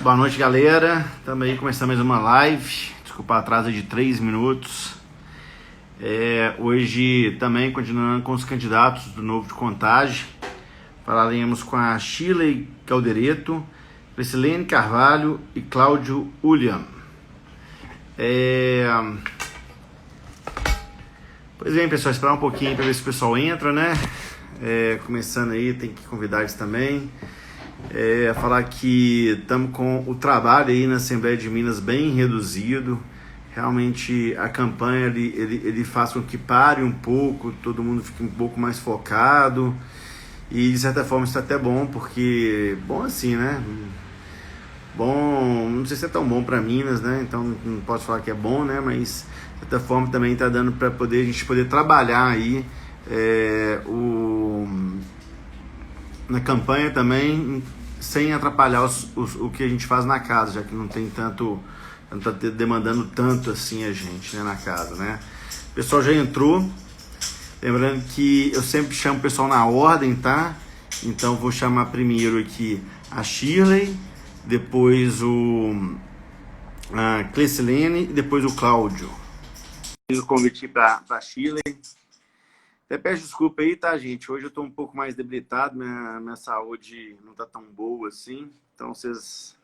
Boa noite, galera. Estamos aí começando mais uma live. Desculpa o atraso de 3 minutos. Hoje também continuando com os candidatos do Novo de Contagem. Falaremos com a Shirley Caldereto, Clecilene Carvalho e Cláudio Ulian. Pois bem, pessoal, esperar um pouquinho para ver se o pessoal entra, né? Começando aí, tem que convidar eles também. Falar que estamos com o trabalho aí na Assembleia de Minas bem reduzido. Realmente a campanha ele faz com que pare um pouco, todo mundo fique um pouco mais focado. E de certa forma isso é até bom, porque bom assim, né? Bom, não sei se é tão bom para Minas, né? Então não posso falar que é bom, né? Mas de certa forma também está dando para a gente poder trabalhar aí na campanha também, sem atrapalhar o que a gente faz na casa, já que não tem tanto, não tá demandando tanto assim a gente, né, na casa, né? O pessoal já entrou, lembrando que eu sempre chamo o pessoal na ordem, tá? Então vou chamar primeiro aqui a Shirley, depois a Clecilene e depois o Cláudio. Fiz o convite para a Shirley. Até peço desculpa aí, tá, gente? Hoje eu tô um pouco mais debilitado, minha saúde não tá tão boa assim. Então vocês...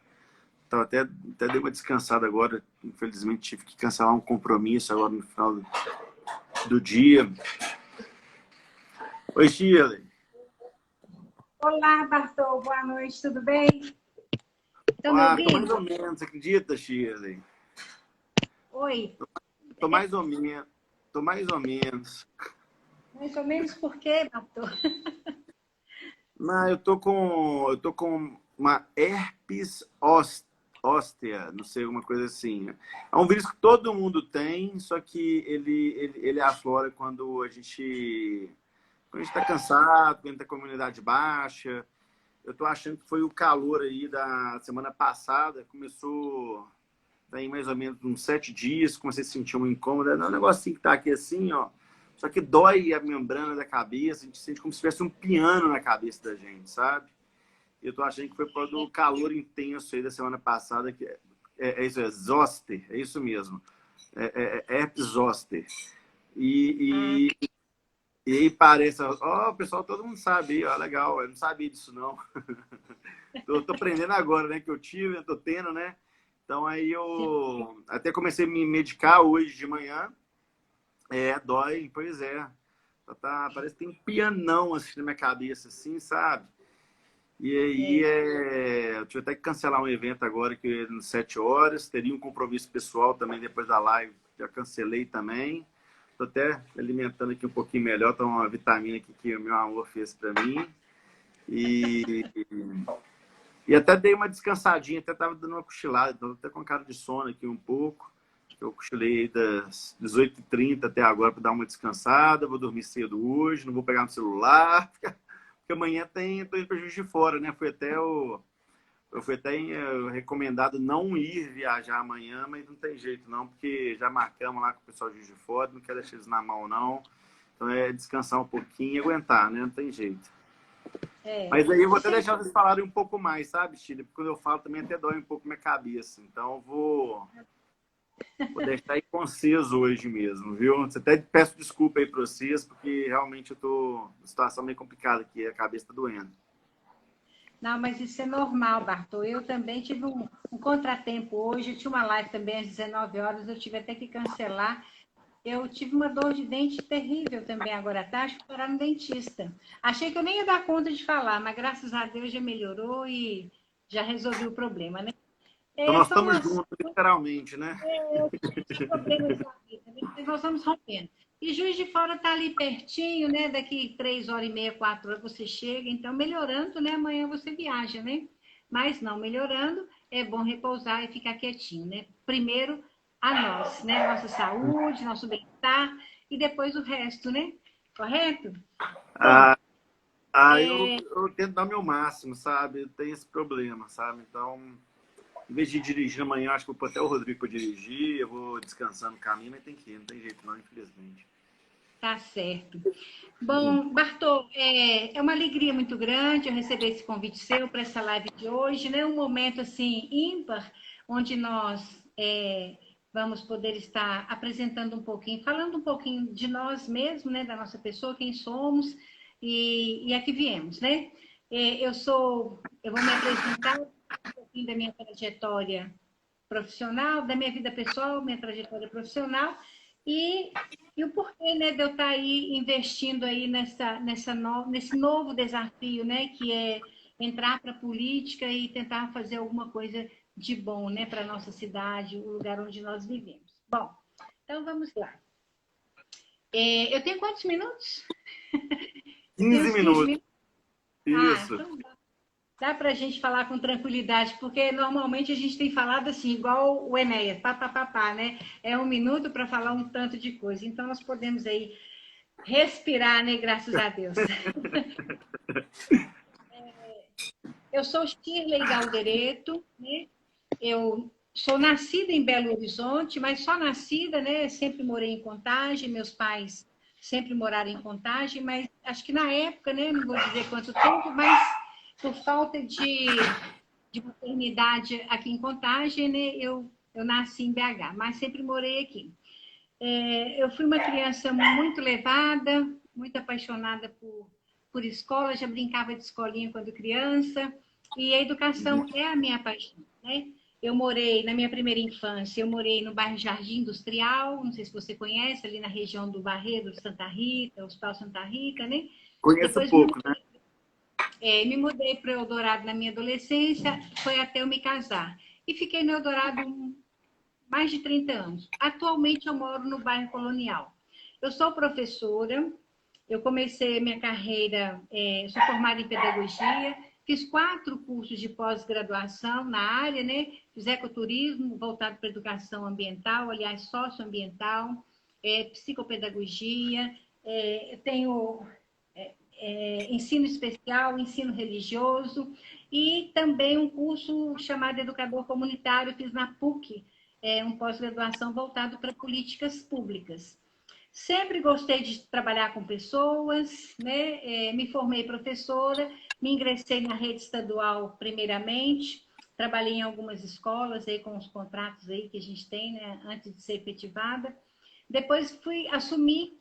Então, até dei uma descansada agora. Infelizmente tive que cancelar um compromisso agora no final do dia. Oi, Shirley. Olá, Bartô. Boa noite, tudo bem? Estão me Tô mais ouvindo? ou menos, acredita, Shirley? Oi. Tô mais ou menos. Tô mais ou menos. Mais ou menos por quê, Bartô? Não, eu tô com uma herpes óstea, não sei, alguma coisa assim. É um vírus que todo mundo tem, só que ele aflora quando a gente está cansado, quando a gente tá com a imunidade baixa. Eu tô achando que foi o calor aí da semana passada, começou tem mais ou menos uns 7 dias, comecei a sentir uma incômoda. Não é um negocinho que tá aqui assim, ó. Só que dói a membrana da cabeça, a gente sente como se tivesse um piano na cabeça da gente, sabe? E eu tô achando que foi por causa do calor intenso aí da semana passada, que é isso, é zoster, é isso mesmo. Herpes zoster. E aí parece, ó, o pessoal, todo mundo sabe, ó, legal, eu não sabia disso não. tô aprendendo agora, né, que eu tive, eu tô tendo, né? Então aí eu até comecei a me medicar hoje de manhã. Dói, pois é. Parece que tem um pianão assim na minha cabeça, assim, sabe? E aí eu tive até que cancelar um evento agora que eu ia às 7 horas. Teria um compromisso pessoal também depois da live, já cancelei também. Tô até alimentando aqui um pouquinho melhor, tá uma vitamina aqui que o meu amor fez para mim. E até dei uma descansadinha, até tava dando uma cochilada, então até com cara de sono aqui um pouco. Eu cochilei das 18h30 até agora para dar uma descansada. Vou dormir cedo hoje, não vou pegar no celular, porque amanhã tô indo para Juiz de Fora, né? Eu fui até recomendado não ir viajar amanhã, mas não tem jeito não, porque já marcamos lá com o pessoal de Juiz de Fora, não quero deixar eles na mão não. Então é descansar um pouquinho e aguentar, né? Não tem jeito. Mas aí eu vou até deixar vocês falarem um pouco mais, sabe, Chile? Porque quando eu falo também até dói um pouco minha cabeça. Então eu vou deixar aí conciso hoje mesmo, viu? Até peço desculpa aí para vocês, porque realmente eu tô numa situação meio complicada aqui, a cabeça tá doendo. Não, mas isso é normal, Bartô. Eu também tive um contratempo hoje. Eu tinha uma live também às 19 horas, eu tive até que cancelar. Eu tive uma dor de dente terrível também agora à tarde, fui parar no dentista. Achei que eu nem ia dar conta de falar, mas graças a Deus já melhorou e já resolvi o problema, né? Então nós São estamos as juntos, literalmente, né? problemas da vida, né? Mas nós vamos rompendo. E Juiz de Fora está ali pertinho, né? Daqui 3h30, 4 horas você chega. Então, melhorando, né? Amanhã você viaja, né? Mas não melhorando, é bom repousar e ficar quietinho, né? Primeiro a nós, né? Nossa saúde, nosso bem-estar e depois o resto, né? Correto? Bom, Ah, eu tento dar o meu máximo, sabe? Eu tenho esse problema, sabe? Então, em vez de dirigir amanhã, acho que eu vou pôr até o Rodrigo para dirigir, eu vou descansar no caminho, mas tem que ir, não tem jeito não, infelizmente. Tá certo. Bom, Bartô, é uma alegria muito grande eu receber esse convite seu para essa live de hoje, né? Um momento assim ímpar, onde nós vamos poder estar apresentando um pouquinho, falando um pouquinho de nós mesmos, né? Da nossa pessoa, quem somos e a que viemos, né? Eu vou me apresentar um pouquinho da minha trajetória profissional, da minha vida pessoal, minha trajetória profissional e o porquê, né, de eu estar aí investindo aí nesse novo desafio, né, que é entrar para a política e tentar fazer alguma coisa de bom, né, para a nossa cidade, o lugar onde nós vivemos. Bom, então vamos lá. Eu tenho quantos minutos? 15 minutos. Minutos? Isso. Então dá para a gente falar com tranquilidade, porque normalmente a gente tem falado assim, igual o Enéas, pá, né? É um minuto para falar um tanto de coisa. Então, nós podemos aí respirar, né? Graças a Deus. Eu sou Shirley Galdereto, né? Eu sou nascida em Belo Horizonte, mas só nascida, né? Sempre morei em Contagem, meus pais sempre moraram em Contagem, mas acho que na época, né? Não vou dizer quanto tempo, mas por falta de maternidade aqui em Contagem, né? Eu nasci em BH, mas sempre morei aqui. Eu fui uma criança muito levada, muito apaixonada por escola, já brincava de escolinha quando criança, e a educação é a minha paixão, né? Eu morei, na minha primeira infância, eu morei no bairro Jardim Industrial, não sei se você conhece, ali na região do Barreiro, Santa Rita, Hospital Santa Rita, né? Conheço Depois pouco, né? me mudei para Eldorado na minha adolescência, foi até eu me casar. E fiquei no Eldorado mais de 30 anos. Atualmente eu moro no bairro Colonial. Eu sou professora, eu comecei minha carreira, sou formada em pedagogia, fiz 4 cursos de pós-graduação na área, né? Fiz ecoturismo, voltado para educação ambiental, aliás, socioambiental, psicopedagogia, tenho ensino especial, ensino religioso e também um curso chamado Educador Comunitário, fiz na PUC, um pós-graduação voltado para políticas públicas. Sempre gostei de trabalhar com pessoas, né? Me formei professora, me ingressei na rede estadual primeiramente, trabalhei em algumas escolas aí com os contratos aí que a gente tem, né? Antes de ser efetivada. Depois fui assumir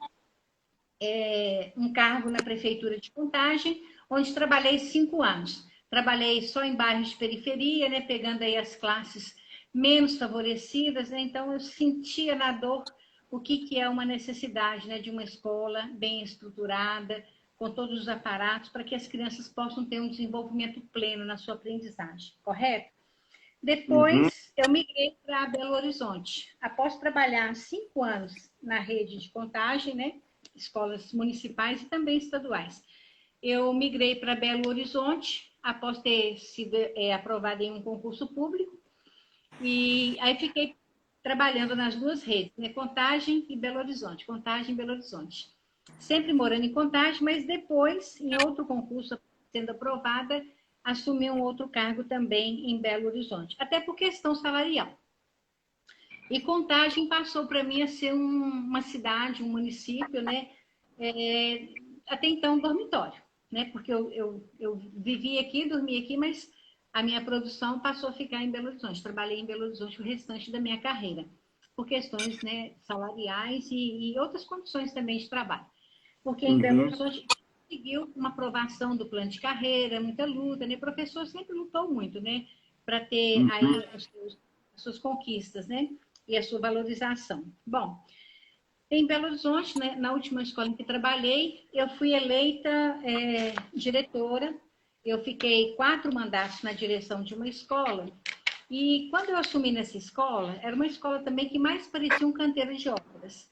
um cargo na prefeitura de Contagem, onde trabalhei 5 anos. Trabalhei só em bairros de periferia, né? Pegando aí as classes menos favorecidas, né? Então eu sentia na dor o que é uma necessidade, né, de uma escola bem estruturada, com todos os aparatos, para que as crianças possam ter um desenvolvimento pleno na sua aprendizagem, correto? Depois, eu migrei para Belo Horizonte. Após trabalhar 5 anos na rede de Contagem, né, escolas municipais e também estaduais, eu migrei para Belo Horizonte, após ter sido aprovada em um concurso público, e aí fiquei trabalhando nas 2 redes, né? Contagem e Belo Horizonte. Contagem e Belo Horizonte. Sempre morando em Contagem, mas depois, em outro concurso sendo aprovada, assumi um outro cargo também em Belo Horizonte. Até por questão salarial. E Contagem passou para mim a ser uma cidade, um município, né? Até então, um dormitório, né? Porque eu vivi aqui, dormi aqui, mas a minha produção passou a ficar em Belo Horizonte. Trabalhei em Belo Horizonte o restante da minha carreira, por questões, né, salariais e outras condições também de trabalho. Porque em Belo Horizonte conseguiu uma aprovação do plano de carreira, muita luta, né? O professor sempre lutou muito, né? Para ter aí as suas conquistas, né? E a sua valorização. Bom, em Belo Horizonte, né, na última escola em que trabalhei, eu fui eleita diretora. Eu fiquei 4 mandatos na direção de uma escola. E quando eu assumi nessa escola, era uma escola também que mais parecia um canteiro de obras.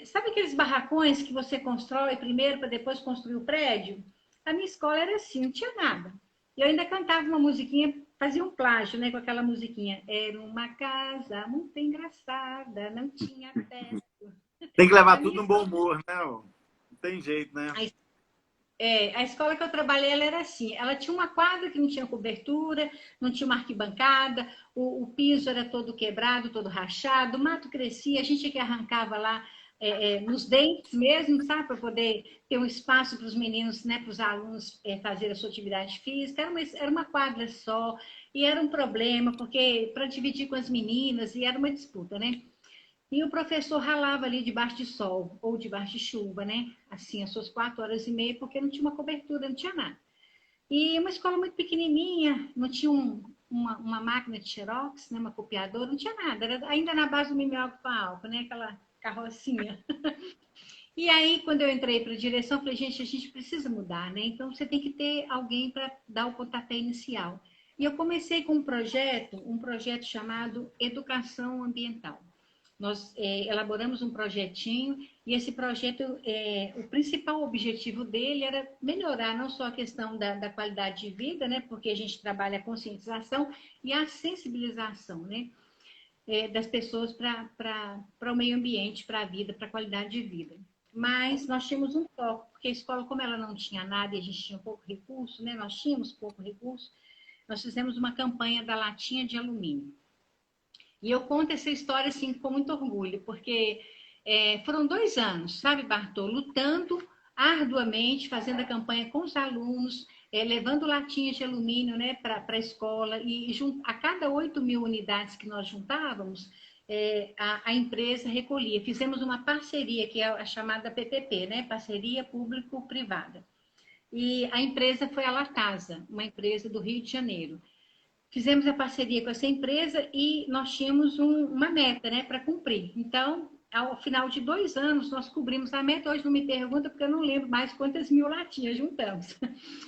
Sabe aqueles barracões que você constrói primeiro para depois construir o prédio? A minha escola era assim, não tinha nada. E eu ainda cantava uma musiquinha, fazia um plágio, né, com aquela musiquinha. Era uma casa muito engraçada, não tinha teto. Tem que levar tudo no bom humor, né? Não tem jeito, né? A escola que eu trabalhei, ela era assim, ela tinha uma quadra que não tinha cobertura, não tinha uma arquibancada, o piso era todo quebrado, todo rachado, o mato crescia, a gente que arrancava lá nos dentes mesmo, sabe? Para poder ter um espaço para os meninos, né? Para os alunos fazerem a sua atividade física. Era uma quadra só. E era um problema, porque para dividir com as meninas, e era uma disputa, né? E o professor ralava ali debaixo de sol ou debaixo de chuva, né? Assim, as suas 4 horas e meia, porque não tinha uma cobertura, não tinha nada. E uma escola muito pequenininha, não tinha uma máquina de xerox, né? Uma copiadora, não tinha nada. Era ainda na base do mimeógrafo com álcool, né? Aquela carrocinha. E aí, quando eu entrei para a direção, eu falei, gente, a gente precisa mudar, né? Então, você tem que ter alguém para dar o pontapé inicial. E eu comecei com um projeto chamado Educação Ambiental. Nós elaboramos um projetinho e esse projeto, o principal objetivo dele era melhorar não só a questão da qualidade de vida, né? Porque a gente trabalha a conscientização e a sensibilização, né? Das pessoas para o meio ambiente, para a vida, para a qualidade de vida. Mas nós tínhamos um foco, porque a escola, como ela não tinha nada e a gente tinha pouco recurso, né? Nós tínhamos pouco recurso, nós fizemos uma campanha da latinha de alumínio. E eu conto essa história assim com muito orgulho, porque foram 2 anos, sabe, Bartô, lutando arduamente, fazendo a campanha com os alunos, levando latinhas de alumínio, né, para a escola, e a cada 8.000 unidades que nós juntávamos, a empresa recolhia. Fizemos uma parceria, que é a chamada PPP, né, Parceria Público-Privada. E a empresa foi a Latasa, uma empresa do Rio de Janeiro. Fizemos a parceria com essa empresa e nós tínhamos uma meta, né, para cumprir. Então, ao final de 2 anos, nós cobrimos a meta. Hoje não me pergunta, porque eu não lembro mais quantas mil latinhas juntamos.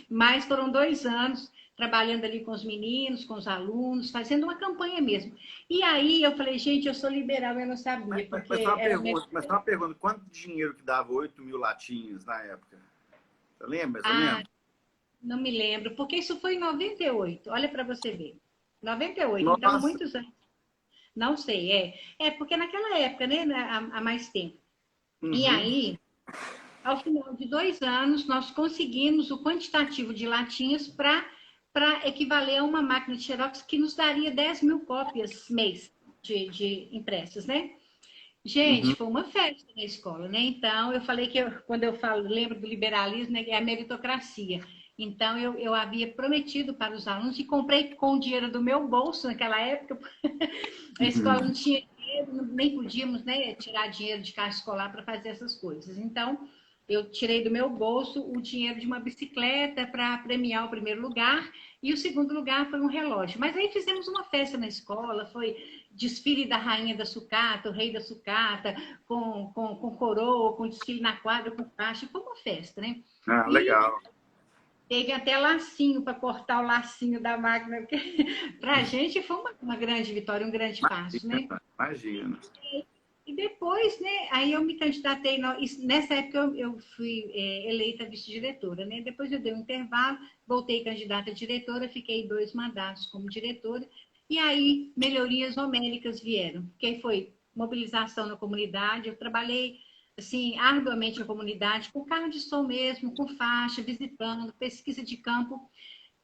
Mas foram 2 anos trabalhando ali com os meninos, com os alunos, fazendo uma campanha mesmo. E aí eu falei, gente, eu sou liberal, eu não sabia, porque Mas só uma pergunta, quanto dinheiro que dava 8.000 latinhas na época? Você lembra? Você lembra? Não me lembro, porque isso foi em 98. Olha para você ver. 98, então Nossa! muitos anos. Não sei, porque naquela época, né, há mais tempo. E Uhum. aí, ao final de 2 anos, nós conseguimos o quantitativo de latinhas para equivaler a uma máquina de xerox que nos daria 10.000 cópias mês de impressas, né? Gente, Uhum. foi uma festa na escola, né? Então, eu falei que quando eu falo, lembro do liberalismo, né, é a meritocracia. Então, eu havia prometido para os alunos e comprei com o dinheiro do meu bolso naquela época. A escola não tinha dinheiro, nem podíamos, né, tirar dinheiro de caixa escolar para fazer essas coisas. Então, eu tirei do meu bolso o dinheiro de uma bicicleta para premiar o primeiro lugar e o segundo lugar foi um relógio. Mas aí fizemos uma festa na escola, foi desfile da rainha da sucata, o rei da sucata, com coroa, com desfile na quadra, com faixa, foi uma festa, né? Ah, E legal. teve até lacinho para cortar o lacinho da máquina, porque para a gente foi uma grande vitória, um grande passo, né? Imagina, imagina. E depois, né, aí eu me candidatei, nessa época eu fui eleita vice-diretora, né? Depois eu dei um intervalo, voltei candidata a diretora, fiquei 2 mandatos como diretora, e aí melhorias homéricas vieram, que foi mobilização na comunidade, eu trabalhei, assim, arduamente na comunidade, com carro de som mesmo, com faixa, visitando, pesquisa de campo,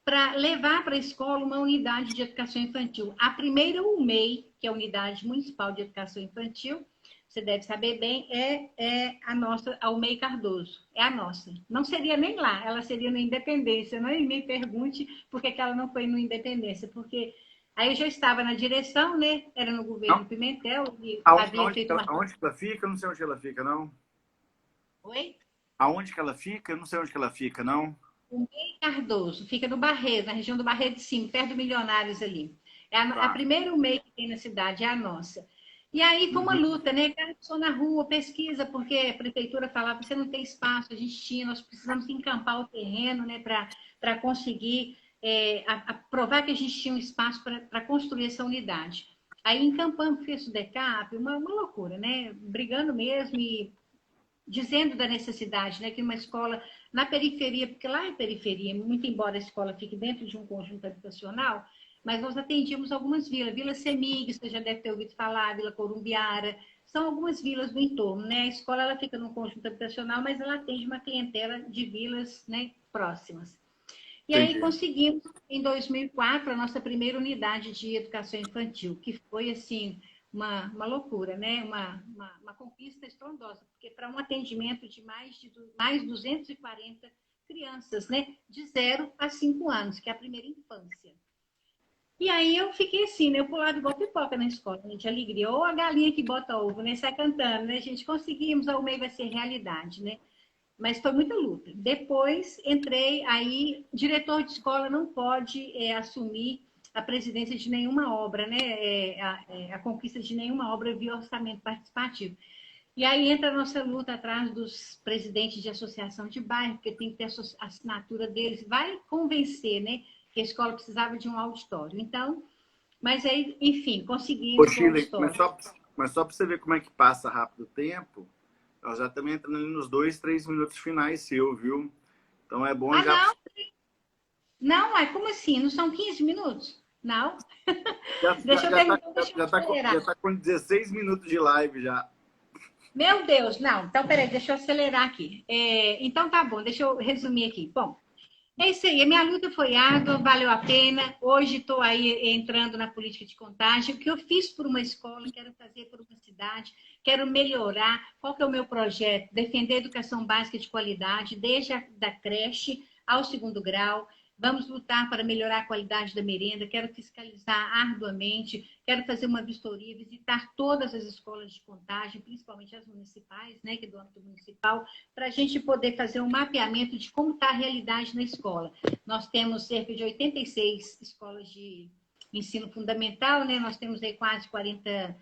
para levar para a escola uma unidade de educação infantil. A primeira UMEI, que é a Unidade Municipal de Educação Infantil, você deve saber bem, é a nossa, a UMEI Cardoso. É a nossa. Não seria nem lá, ela seria na Independência. Não me pergunte por que ela não foi no Independência, porque aí eu já estava na direção, né? Era no governo Pimentel, e havia feito uma... Aonde que ela fica? Eu não sei onde ela fica, não. Oi? Aonde que ela fica? Eu não sei onde que ela fica, não. UMEI Cardoso, fica no Barreiro, na região do Barreiro de Cima, perto do Milionários ali. É a Tá. primeira UMEI que tem na cidade, é a nossa. E aí foi uma Uhum. luta, né? Cara, só na rua, pesquisa, porque a prefeitura falava, você não tem espaço, a gente tinha, nós precisamos encampar o terreno, né, para conseguir provar que a gente tinha um espaço para construir essa unidade. Aí encampamos, fez o DECAP, uma loucura, né? Brigando mesmo e dizendo da necessidade, né, que uma escola na periferia, porque lá é periferia, muito embora a escola fique dentro de um conjunto habitacional, mas nós atendíamos algumas vilas, Vila Semig, você já deve ter ouvido falar, Vila Corumbiara, são algumas vilas do entorno, né? A escola ela fica num conjunto habitacional, mas ela atende uma clientela de vilas, né, próximas. E aí Entendi. conseguimos, em 2004, a nossa primeira unidade de educação infantil, que foi, assim, uma loucura, né? Uma conquista estrondosa, porque para um atendimento de mais 240 crianças, né? De 0 a 5 anos, que é a primeira infância. E aí eu fiquei assim, né? Eu pulava igual pipoca na escola, né, de alegria. Ou a galinha que bota ovo, né? Sai cantando, né? Gente, conseguimos, o MEI vai ser realidade, né? Mas foi muita luta. Depois entrei, aí diretor de escola não pode assumir a presidência de nenhuma obra, né? A conquista de nenhuma obra via orçamento participativo. E aí entra a nossa luta atrás dos presidentes de associação de bairro, porque tem que ter a assinatura deles, vai convencer, né? Que a escola precisava de um auditório. Então, mas aí, enfim, Ô, conseguimos o Chile, auditório. mas só para você ver como é que passa rápido o tempo, nós já estamos entrando ali nos 2, 3 minutos finais seu, viu? Então é bom Ah, já. não, não, é como assim? Não são 15 minutos? Não? Já, Deixa eu já, tá, terminar, deixa eu já acelerar. tá com 16 minutos de live já. Meu Deus, não. Então, peraí, deixa eu acelerar aqui. Então, tá bom, deixa eu resumir aqui. Bom, é isso aí. A minha luta foi árdua, valeu a pena. Hoje estou aí entrando na política de contágio. O que eu fiz por uma escola, quero fazer por uma cidade, quero melhorar. Qual que é o meu projeto? Defender a educação básica de qualidade, desde da creche ao segundo grau. Vamos lutar para melhorar a qualidade da merenda. Quero fiscalizar arduamente. Quero fazer uma vistoria, visitar todas as escolas de contagem, principalmente as municipais, né, que é do âmbito municipal, para a gente poder fazer um mapeamento de como está a realidade na escola. Nós temos cerca de 86 escolas de ensino fundamental, né? Nós temos aí quase 40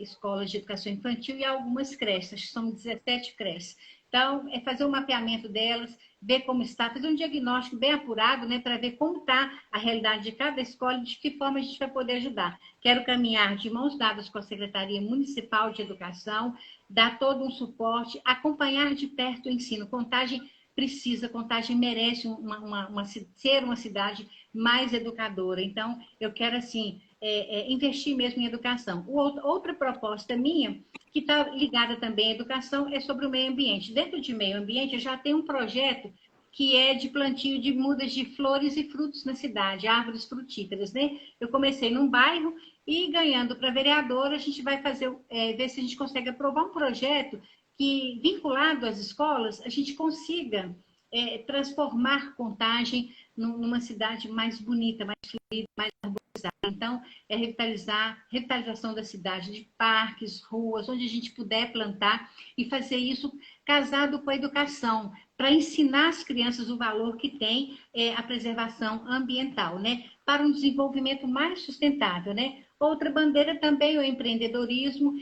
escolas de educação infantil e algumas creches, são 17 creches. Então, é fazer um mapeamento delas, ver como está, fazer um diagnóstico bem apurado, né, para ver como está a realidade de cada escola e de que forma a gente vai poder ajudar. Quero caminhar de mãos dadas com a Secretaria Municipal de Educação, dar todo um suporte, acompanhar de perto o ensino. Contagem merece ser uma cidade mais educadora. Então, eu quero, assim, investir mesmo em educação. Outra proposta minha, que está ligada também à educação, é sobre o meio ambiente. Dentro de meio ambiente, eu já tenho um projeto que é de plantio de mudas de flores e frutos na cidade, árvores frutíferas, né? Eu comecei num bairro e, ganhando para vereadora, a gente vai ver se a gente consegue aprovar um projeto que, vinculado às escolas, a gente consiga transformar Contagem numa cidade mais bonita, mais fluida, mais arborizada. Então, é revitalização da cidade, de parques, ruas, onde a gente puder plantar e fazer isso casado com a educação, para ensinar as crianças o valor que tem a preservação ambiental, né? Para um desenvolvimento mais sustentável, né? Outra bandeira também é o empreendedorismo,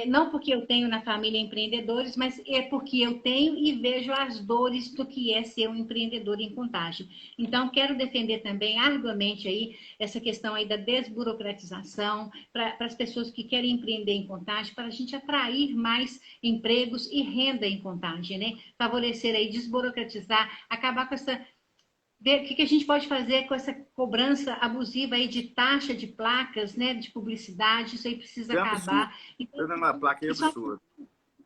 não porque eu tenho na família empreendedores, mas é porque eu tenho e vejo as dores do que é ser um empreendedor em Contagem. Então, quero defender também arduamente aí essa questão aí da desburocratização para as pessoas que querem empreender em Contagem, para a gente atrair mais empregos e renda em Contagem, né? Favorecer aí, desburocratizar, acabar com essa ver o que a gente pode fazer com essa cobrança abusiva aí de taxa de placas, né, de publicidade, isso aí precisa É um absurdo. acabar. Então, Uma placa é isso absurdo.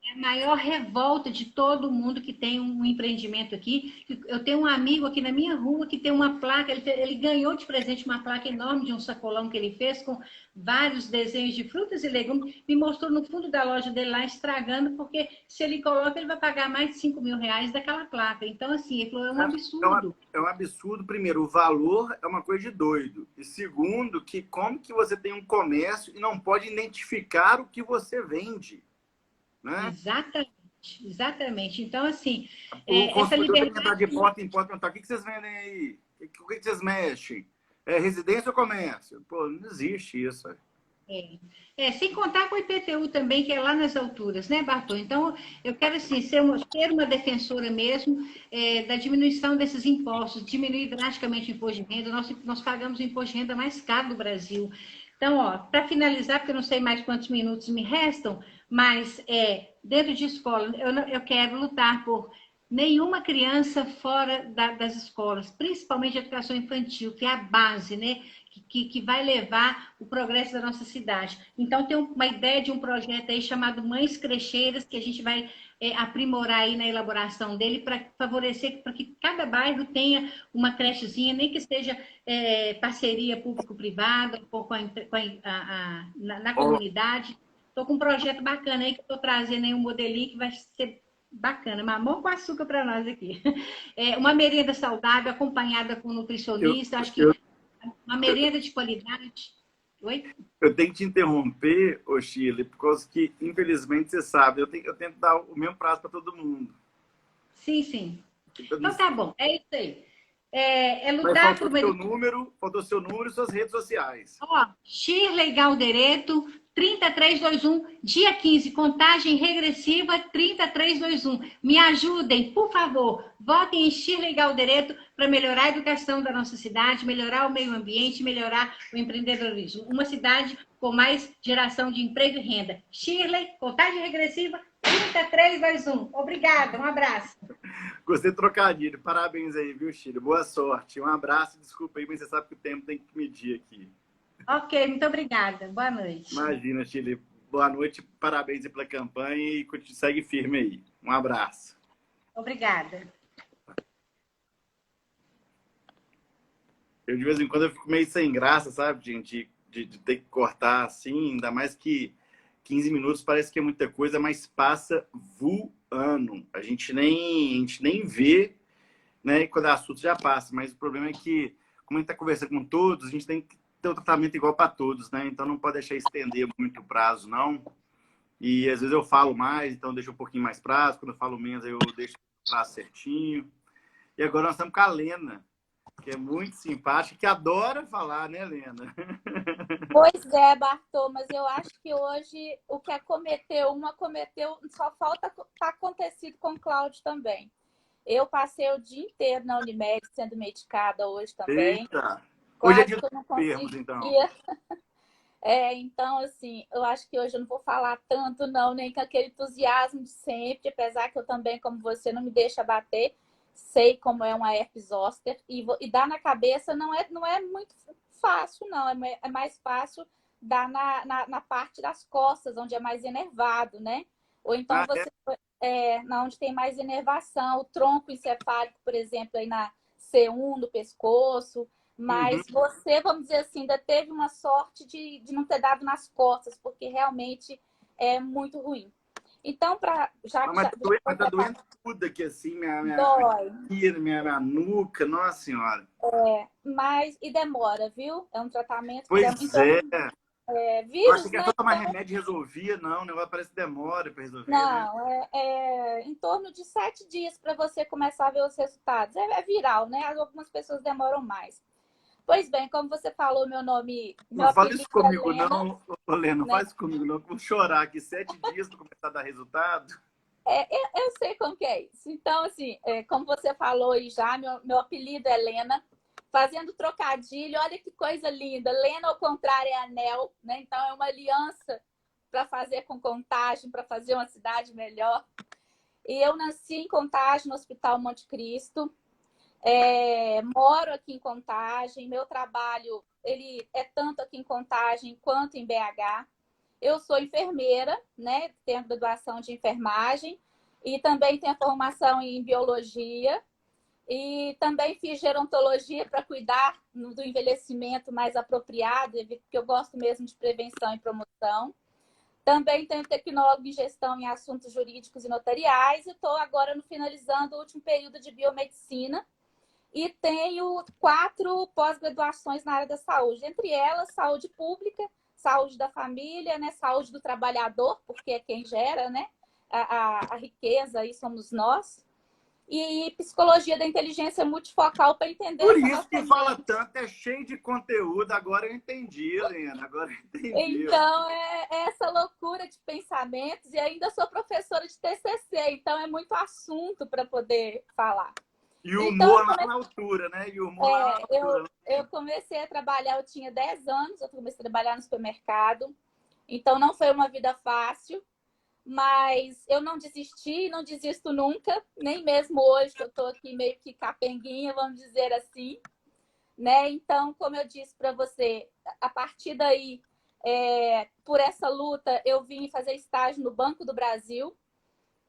é a maior revolta de todo mundo que tem um empreendimento aqui. Eu tenho um amigo aqui na minha rua que tem uma placa, ele ganhou de presente uma placa enorme de um sacolão que ele fez com vários desenhos de frutas e legumes, me mostrou no fundo da loja dele lá estragando, porque se ele coloca, ele vai pagar mais de 5 mil reais daquela placa. Então, assim, ele falou, é um absurdo. É um absurdo, primeiro, o valor é uma coisa de doido. E segundo, que como que você tem um comércio e não pode identificar o que você vende, né? Exatamente, exatamente. Então, assim, O essa consumidor tem que liberdade. entrar de porta em porta e perguntar: o que vocês vendem aí? O que vocês mexem? É residência ou comércio? Pô, não existe isso. Sem contar com o IPTU também, que é lá nas alturas, né, Bartô? Então, eu quero, assim, ser uma defensora mesmo da diminuição desses impostos, diminuir drasticamente o imposto de renda. Nós pagamos o imposto de renda mais caro do Brasil. Então, ó, para finalizar, porque eu não sei mais quantos minutos me restam, mas dentro de escola, eu quero lutar por nenhuma criança fora das escolas, principalmente a educação infantil, que é a base, né? Que vai levar o progresso da nossa cidade. Então, tem uma ideia de um projeto aí chamado Mães Crecheiras, que a gente vai aprimorar aí na elaboração dele para favorecer, para que cada bairro tenha uma crechezinha, nem que seja parceria público-privada, na Ô, comunidade. Estou com um projeto bacana aí que estou trazendo aí um modelinho que vai ser bacana. Mamão com açúcar para nós aqui. É uma merenda saudável, acompanhada com Eu, nutricionista. Acho que eu, uma merenda de qualidade. Oi? eu tenho que te interromper, ô Shirley, por causa que, infelizmente, você sabe, eu tento dar o mesmo prazo para todo mundo. Sim, sim. Então, Então tá bom, é isso aí. É mas lutar por uma faltou seu número e suas redes sociais. Ó, Shirley Galdereto, 3321, dia 15, contagem regressiva 3321. Me ajudem, por favor, votem em Shirley Galdereto para melhorar a educação da nossa cidade, melhorar o meio ambiente, melhorar o empreendedorismo. Uma cidade com mais geração de emprego e renda. Shirley, contagem regressiva 3321. Obrigada, um abraço. Gostei do trocadilho. Parabéns aí, viu, Shirley? Boa sorte. Um abraço. Desculpa aí, mas você sabe que o tempo tem que medir aqui. Ok, muito obrigada. Boa noite. Imagina, Shirley. Boa noite. Parabéns aí pela campanha e segue firme aí. Um abraço. Obrigada. Eu, de vez em quando, eu fico meio sem graça, sabe, gente? De ter que cortar assim, ainda mais que 15 minutos parece que é muita coisa, mas passa voando. A gente nem vê, né? E quando é assunto já passa. Mas o problema é que, como a gente está conversando com todos, a gente tem que ter um tratamento igual para todos, né? Então não pode deixar estender muito o prazo, não. E às vezes eu falo mais, então deixo um pouquinho mais prazo. Quando eu falo menos, eu deixo o prazo certinho. E agora nós estamos com a Lena, que é muito simpática, que adora falar, né, Lena? Pois é, Bartô, mas eu acho que hoje o que acometeu, só falta estar acontecido com o Cláudio também. Eu passei o dia inteiro na Unimed sendo medicada hoje também. Eita! Hoje é Quase dia que eu dos não enfermos, então. conseguia. Então, assim, eu acho que hoje eu não vou falar tanto, não, nem com aquele entusiasmo de sempre, apesar que eu também, como você, não me deixa bater. Sei como é uma herpes zoster e dar na cabeça não é muito fácil, não. É mais fácil dar na parte das costas, onde é mais enervado, né? Ou então você na onde tem mais inervação, o tronco encefálico, por exemplo, aí na C1 do pescoço. Mas você, vamos dizer assim, ainda teve uma sorte de não ter dado nas costas, porque realmente é muito ruim. Então, mas tá doendo tudo aqui, assim, dói. minha nuca, nossa senhora. E demora, viu? É um tratamento que Pois demora. é. Então, Eu achei vírus, que era né? só tomar remédio e resolvia, não. O negócio parece que demora para resolver, né? Não, em torno de 7 dias para você começar a ver os resultados. É viral, né? Algumas pessoas demoram mais. Pois bem, como você falou, meu Não fala apelido isso é comigo, Lena, não, Lena. Não né? faz isso comigo, não. Que eu vou chorar aqui 7 dias para começar a dar resultado. Eu sei como que é isso. Então, assim, como você falou aí já, meu apelido é Lena. Fazendo trocadilho, olha que coisa linda. Lena, ao contrário, é anel, né? Então, é uma aliança para fazer com Contagem, para fazer uma cidade melhor. E eu nasci em Contagem, no Hospital Monte Cristo. Moro aqui em Contagem. Meu trabalho ele é tanto aqui em Contagem quanto em BH. Eu sou enfermeira, né? Tenho graduação de enfermagem e também tenho formação em biologia. E também fiz gerontologia para cuidar do envelhecimento mais apropriado, porque eu gosto mesmo de prevenção e promoção. Também tenho tecnólogo em gestão em assuntos jurídicos e notariais e estou agora finalizando o último período de biomedicina e tenho 4 pós-graduações na área da saúde, entre elas saúde pública, saúde da família, né, saúde do trabalhador, porque é quem gera, né, a riqueza, aí somos nós. E psicologia da inteligência multifocal para entender Por essa isso nossa que mente. fala tanto, é cheio de conteúdo. Agora eu entendi, Helena. Agora eu entendi. Então, é essa loucura de pensamentos e ainda sou professora de TCC, então é muito assunto para poder falar. E o Então, humor lá na altura, né? E o humor lá na altura. eu comecei a trabalhar, eu tinha 10 anos, eu comecei a trabalhar no supermercado, então não foi uma vida fácil, mas eu não desisti, não desisto nunca, nem mesmo hoje que eu estou aqui meio que capenguinha, vamos dizer assim, né? Então, como eu disse para você, a partir daí, por essa luta, eu vim fazer estágio no Banco do Brasil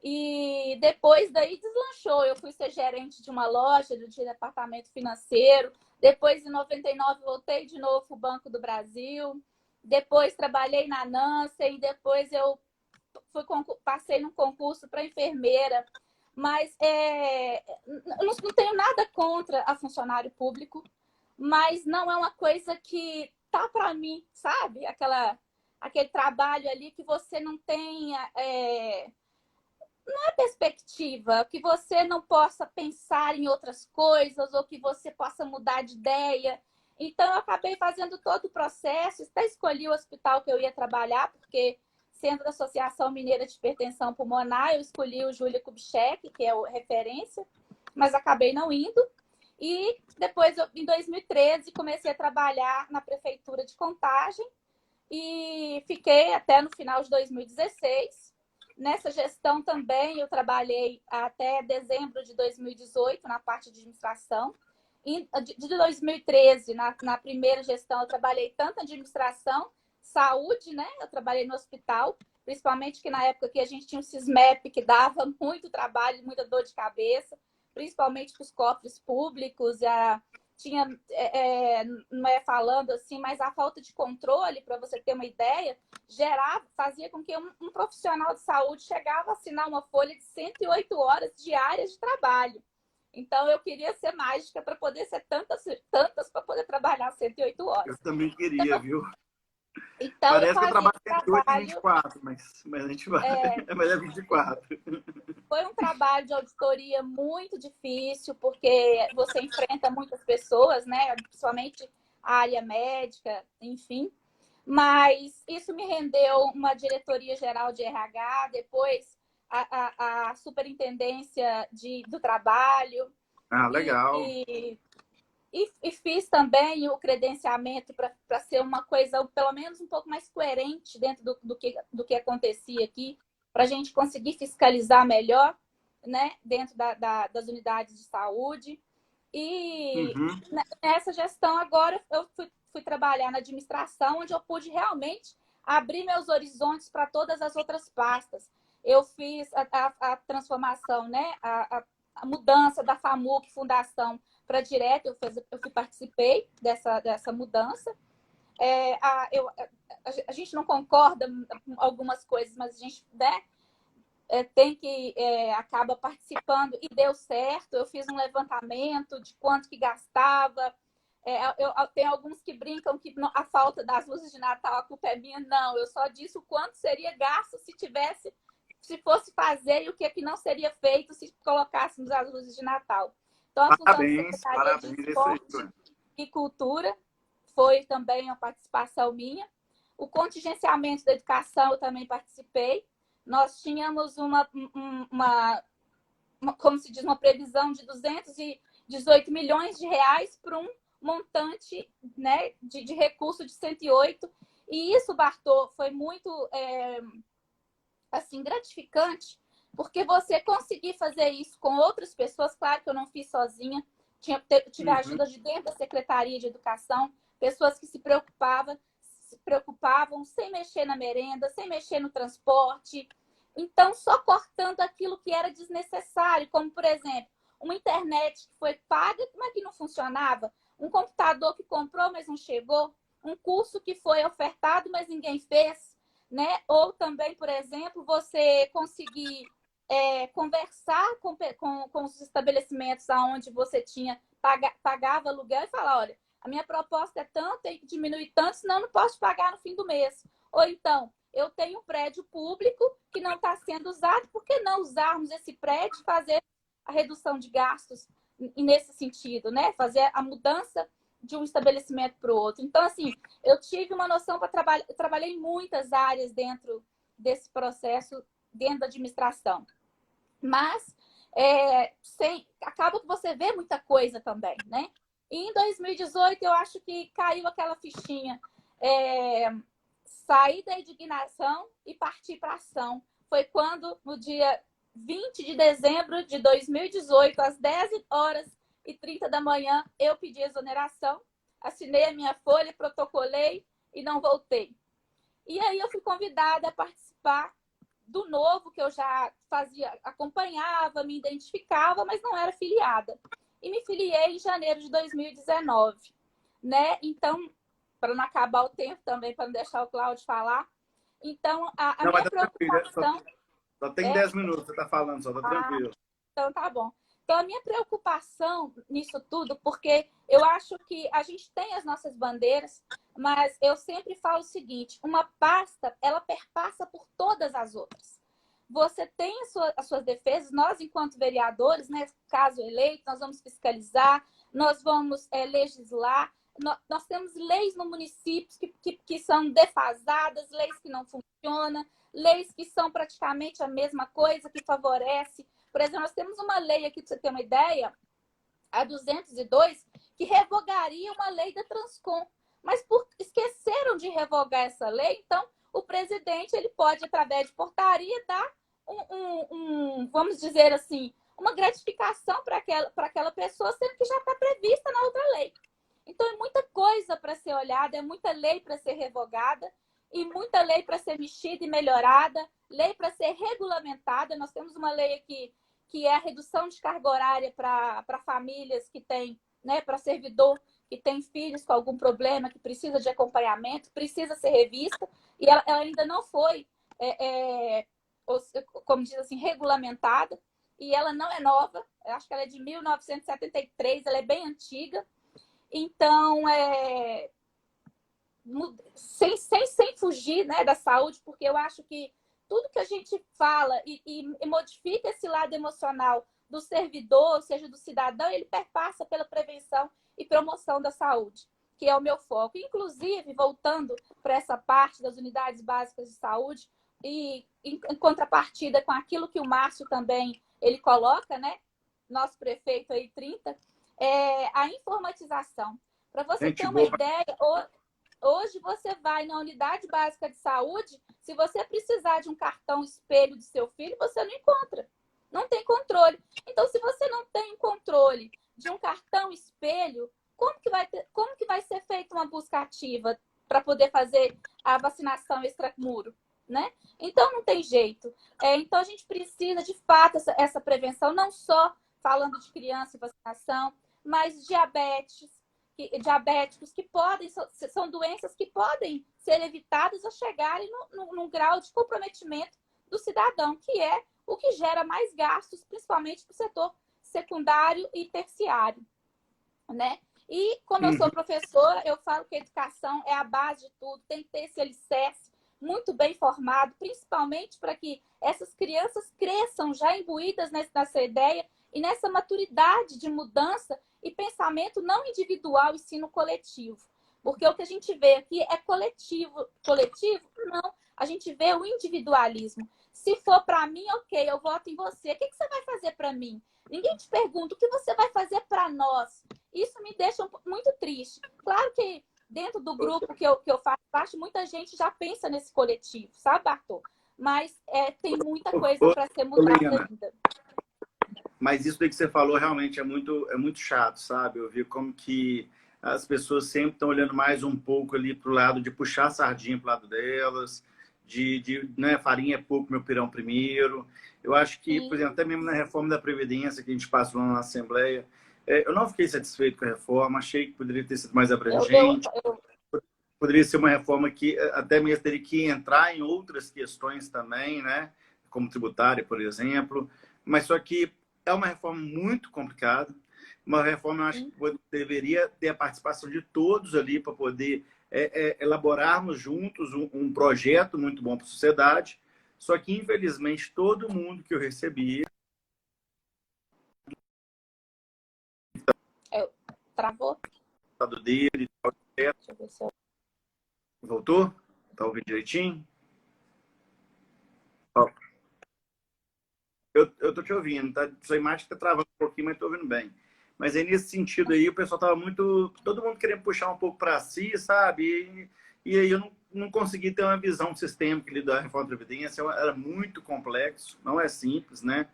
e depois daí deslanchou. Eu fui ser gerente de uma loja, de departamento financeiro. Depois, em 99, voltei de novo para o Banco do Brasil. depois trabalhei na Nansen, depois eu passei num concurso para enfermeira, mas eu não tenho nada contra a funcionário público, mas não é uma coisa que tá para mim, sabe? Aquele trabalho ali que você não tenha perspectiva, que você não possa pensar em outras coisas ou que você possa mudar de ideia. Então, eu acabei fazendo todo o processo, até escolhi o hospital que eu ia trabalhar, porque sendo da Associação Mineira de Hipertensão Pulmonar, eu escolhi o Júlia Kubitschek, que é o referência, mas acabei não indo. E depois, em 2013, comecei a trabalhar na Prefeitura de Contagem e fiquei até no final de 2016. Nessa gestão também eu trabalhei até dezembro de 2018 na parte de administração. De 2013, na primeira gestão, eu trabalhei tanto em administração, saúde, né? Eu trabalhei no hospital, principalmente que na época que a gente tinha o SISMEP, que dava muito trabalho, muita dor de cabeça, principalmente para os cofres públicos, tinha, não é falando assim, mas a falta de controle, para você ter uma ideia, fazia com que um profissional de saúde chegava a assinar uma folha de 108 horas diárias de trabalho. Então, eu queria ser mágica para poder ser tantas para poder trabalhar 108 horas. Eu também queria, viu? Então, parece que eu trabalho trabalho, 24, mas a gente vai. Mas é 24. Foi um trabalho de auditoria muito difícil, porque você enfrenta muitas pessoas, né? Principalmente a área médica, enfim. Mas isso me rendeu uma diretoria geral de RH, depois a superintendência do trabalho. Ah, legal. E fiz também o credenciamento para ser uma coisa, pelo menos, um pouco mais coerente dentro do que acontecia aqui, para a gente conseguir fiscalizar melhor, né, dentro das unidades de saúde. E nessa gestão agora eu fui trabalhar na administração, onde eu pude realmente abrir meus horizontes para todas as outras pastas. Eu fiz a transformação, né, a mudança da FAMUC, Fundação, para direto, eu participei dessa mudança. A gente não concorda com algumas coisas, mas a gente, né, acaba participando e deu certo. Eu fiz um levantamento de quanto que gastava. Tem alguns que brincam que a falta das luzes de Natal, a culpa é minha. Não, eu só disse o quanto seria gasto se fosse fazer e o que não seria feito se colocássemos as luzes de Natal. Então, a função da Secretaria de Esporte e Cultura foi também uma participação minha. O contingenciamento da educação eu também participei. Nós tínhamos como se diz, uma previsão de 218 milhões de reais para um montante, né, de recurso de 108. E isso, Bartô, foi muito assim, gratificante, porque você conseguir fazer isso com outras pessoas, claro que eu não fiz sozinha, tive a ajuda de dentro da Secretaria de Educação, pessoas que se preocupavam sem mexer na merenda, sem mexer no transporte, então só cortando aquilo que era desnecessário, como, por exemplo, uma internet que foi paga, mas que não funcionava, um computador que comprou, mas não chegou, um curso que foi ofertado, mas ninguém fez, né? Ou também, por exemplo, você conseguir conversar com os estabelecimentos onde você pagava aluguel e falar, olha, a minha proposta é tanto, tem que diminuir tanto, senão eu não posso pagar no fim do mês. Ou então, eu tenho um prédio público que não está sendo usado, por que não usarmos esse prédio e fazer a redução de gastos nesse sentido, né? Fazer a mudança de um estabelecimento para o outro. Então, assim, eu tive uma noção para trabalhar, eu trabalhei em muitas áreas dentro desse processo, dentro da administração. Mas acaba que você vê muita coisa também, né? E em 2018, eu acho que caiu aquela fichinha. Sair da indignação e partir para a ação. Foi quando, no dia 20 de dezembro de 2018, às 10h30 da manhã, eu pedi exoneração, assinei a minha folha, protocolei e não voltei. E aí eu fui convidada a participar do novo, que eu já fazia, acompanhava, me identificava, mas não era filiada. E me filiei em janeiro de 2019, né? Então, para não acabar o tempo também, para não deixar o Cláudio falar. Então, a Não, mas minha tá tranquilo. preocupação... Só tem 10 minutos, você está falando, só tá tranquilo. Então, tá bom. Então, a minha preocupação nisso tudo, porque eu acho que a gente tem as nossas bandeiras, mas eu sempre falo o seguinte, uma pasta, ela perpassa por todas as outras. Você tem as suas defesas, nós, enquanto vereadores, né, caso eleito, nós vamos fiscalizar, nós vamos legislar, nós temos leis no município que são defasadas, leis que não funcionam, leis que são praticamente a mesma coisa, que favorece. Por exemplo, nós temos uma lei aqui, para você ter uma ideia, a 202, que revogaria uma lei da Transcom. Mas esqueceram de revogar essa lei, então o presidente ele pode, através de portaria, dar vamos dizer assim, uma gratificação para aquela pessoa, sendo que já está prevista na outra lei. Então, é muita coisa para ser olhada, é muita lei para ser revogada, e muita lei para ser mexida e melhorada, lei para ser regulamentada. Nós temos uma lei aqui que é a redução de carga horária para famílias que têm, né, para servidor que tem filhos com algum problema, que precisa de acompanhamento, precisa ser revista, e ela ainda não foi, como diz assim, regulamentada, e ela não é nova, eu acho que ela é de 1973, ela é bem antiga. Então, sem fugir, né, da saúde, porque eu acho que tudo que a gente fala e modifica esse lado emocional do servidor, ou seja, do cidadão, ele perpassa pela prevenção e promoção da saúde, que é o meu foco. Inclusive, voltando para essa parte das unidades básicas de saúde, e em contrapartida com aquilo que o Márcio também ele coloca, né? Nosso prefeito aí, 30, a informatização. Para você ter uma ideia, hoje você vai na unidade básica de saúde, se você precisar de um cartão espelho do seu filho, você não encontra. Não tem controle. Então, se você não tem controle de um cartão espelho, como que vai ser feita uma busca ativa para poder fazer a vacinação extramuro, né? Então, não tem jeito. Então, a gente precisa, de fato, essa prevenção, não só falando de criança e vacinação, mas diabéticos que são doenças que podem ser evitadas ou chegarem num grau de comprometimento do cidadão, que é o que gera mais gastos, principalmente para o setor secundário e terciário, né? E como eu sou professora, eu falo que a educação é a base de tudo, tem que ter esse alicerce muito bem formado, principalmente para que essas crianças cresçam já imbuídas nessa ideia e nessa maturidade de mudança e pensamento não individual, e sim no coletivo. Porque o que a gente vê aqui é coletivo. Coletivo? Não. A gente vê o individualismo. Se for para mim, ok, eu voto em você. O que você vai fazer para mim? Ninguém te pergunta o que você vai fazer para nós. Isso me deixa muito triste. Claro que dentro do grupo que eu faço parte, muita gente já pensa nesse coletivo, sabe, Bartô? Mas tem muita coisa para ser mudada ainda. Mas isso daí que você falou realmente é muito chato, sabe? Eu vi como que as pessoas sempre estão olhando mais um pouco ali para o lado de puxar a sardinha para o lado delas, né, farinha é pouco, meu pirão primeiro. Eu acho que, por exemplo, até mesmo na reforma da Previdência que a gente passou lá na Assembleia, eu não fiquei satisfeito com a reforma, achei que poderia ter sido mais abrangente. Poderia ser uma reforma que até mesmo teria que entrar em outras questões também, né? Como tributária, por exemplo. Mas só que é uma reforma muito complicada, uma reforma, eu acho que deveria ter a participação de todos ali para poder elaborarmos juntos um projeto muito bom para a sociedade. Só que, infelizmente, todo mundo que eu recebi... Travou? Dele, Deixa eu ver se eu... Voltou? Tá ouvindo direitinho? Eu tô te ouvindo, tá? Sua imagem tá travando um pouquinho, mas tô ouvindo bem. Mas aí, nesse sentido aí, o pessoal tava todo mundo querendo puxar um pouco para si, sabe? E aí eu não consegui ter uma visão sistêmica ali da reforma da Previdência. Era muito complexo, não é simples, né?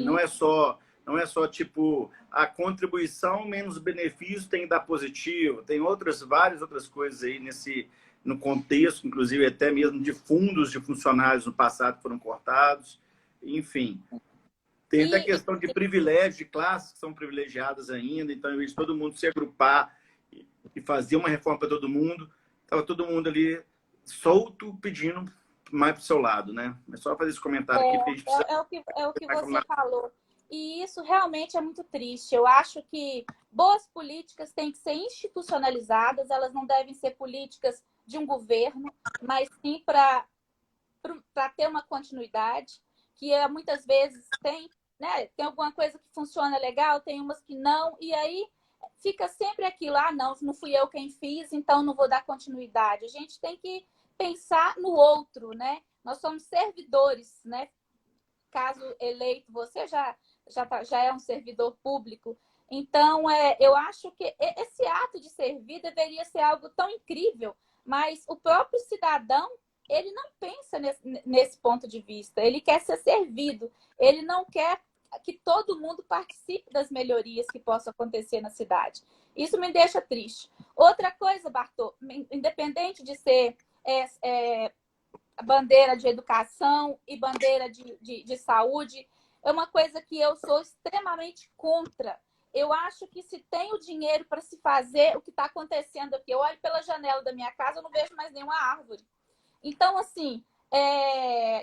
Não é só tipo a contribuição menos benefício tem que dar positivo. Tem várias outras coisas aí no contexto, inclusive até mesmo de fundos de funcionários no passado que foram cortados. Enfim, tem até a questão de privilégio, de classes que são privilegiadas ainda. Então, em vez de todo mundo se agrupar e fazia uma reforma para todo mundo. Estava todo mundo ali solto, pedindo mais para o seu lado, né? É só fazer esse comentário aqui, porque a gente precisa... É o que você falou. E isso realmente é muito triste. Eu acho que boas políticas têm que ser institucionalizadas, elas não devem ser políticas de um governo, mas sim para ter uma continuidade, que muitas vezes tem, né, tem alguma coisa que funciona legal, tem umas que não, e aí fica sempre aquilo, não fui eu quem fiz, então não vou dar continuidade. A gente tem que pensar no outro, né? Nós somos servidores, né? Caso eleito, você já é um servidor público. Então, eu acho que esse ato de servir deveria ser algo tão incrível, mas o próprio cidadão, ele não pensa nesse ponto de vista. Ele quer ser servido, ele não quer que todo mundo participe das melhorias que possam acontecer na cidade. Isso me deixa triste. Outra coisa, Bartô, independente de ser bandeira de educação e bandeira de saúde, é uma coisa que eu sou extremamente contra. Eu acho que se tem o dinheiro para se fazer o que está acontecendo aqui, eu olho pela janela da minha casa, eu não vejo mais nenhuma árvore. Então, assim,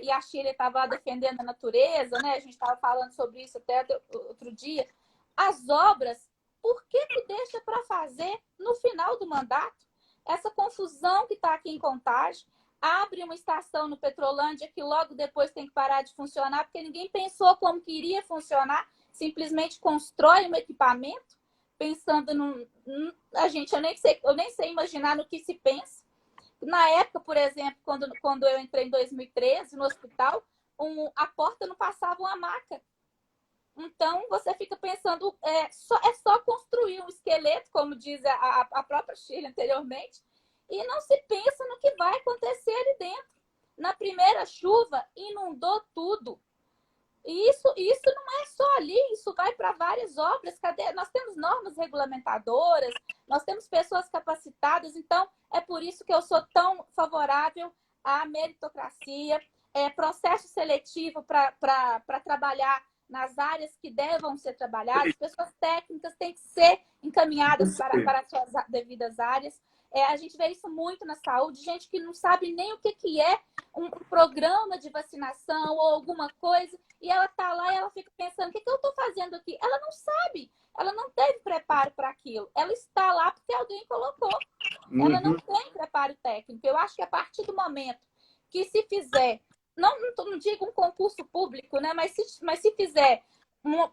e a Shirley estava defendendo a natureza, né? A gente estava falando sobre isso até outro dia. As obras, por que deixa para fazer no final do mandato? Essa confusão que está aqui em Contagem, abre uma estação no Petrolândia que logo depois tem que parar de funcionar, porque ninguém pensou como que iria funcionar, simplesmente constrói um equipamento, pensando eu nem sei imaginar no que se pensa. Na época, por exemplo, quando eu entrei em 2013 no hospital, a porta não passava uma maca. Então, você fica pensando, é só construir um esqueleto, como diz a própria Shirley anteriormente, e não se pensa no que vai acontecer ali dentro. Na primeira chuva, inundou tudo. E isso não é só ali, isso vai para várias obras. Nós temos normas regulamentadoras, nós temos pessoas capacitadas, então é por isso que eu sou tão favorável à meritocracia, processo seletivo para trabalhar nas áreas que devam ser trabalhadas, pessoas técnicas têm que ser encaminhadas para as suas devidas áreas. A gente vê isso muito na saúde, gente que não sabe nem o que é um programa de vacinação ou alguma coisa, e ela está lá e ela fica pensando, o que eu estou fazendo aqui? Ela não sabe, ela não teve preparo para aquilo, ela está lá porque alguém colocou, ela não tem preparo técnico. Eu acho que a partir do momento que se fizer, não digo um concurso público, né, mas se fizer,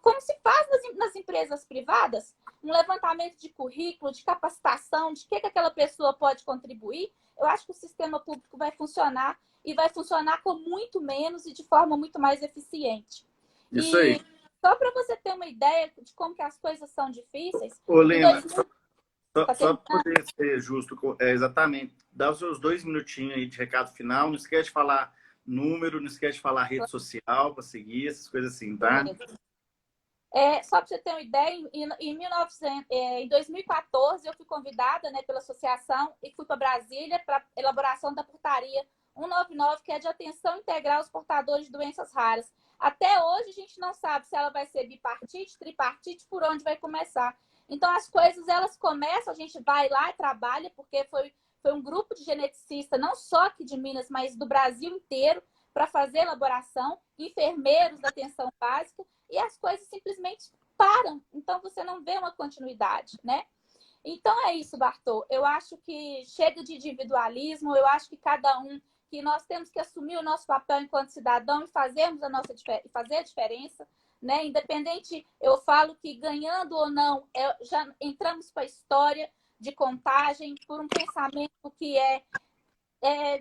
como se faz nas empresas privadas, um levantamento de currículo, de capacitação, de que aquela pessoa pode contribuir, eu acho que o sistema público vai funcionar e vai funcionar com muito menos e de forma muito mais eficiente. Isso aí. Só para você ter uma ideia de como que as coisas são difíceis... Ô, Lena, só para poder ser justo, exatamente, dá os seus 2 minutinhos aí de recado final, não esquece de falar número, não esquece de falar rede social para seguir, essas coisas assim, tá? Só para você ter uma ideia, em 2014 eu fui convidada, né, pela associação e fui para Brasília para elaboração da portaria 199, que é de atenção integral aos portadores de doenças raras. Até hoje a gente não sabe se ela vai ser bipartite, tripartite, por onde vai começar. Então as coisas elas começam, a gente vai lá e trabalha, porque foi um grupo de geneticistas, não só aqui de Minas, mas do Brasil inteiro, para fazer elaboração, enfermeiros da atenção básica, e as coisas simplesmente param. Então, você não vê uma continuidade, né? Então, é isso, Bartô. Eu acho que chega de individualismo, eu acho que que nós temos que assumir o nosso papel enquanto cidadão e fazer a diferença, né? Independente, eu falo que ganhando ou não, já entramos para a história de Contagem por um pensamento que é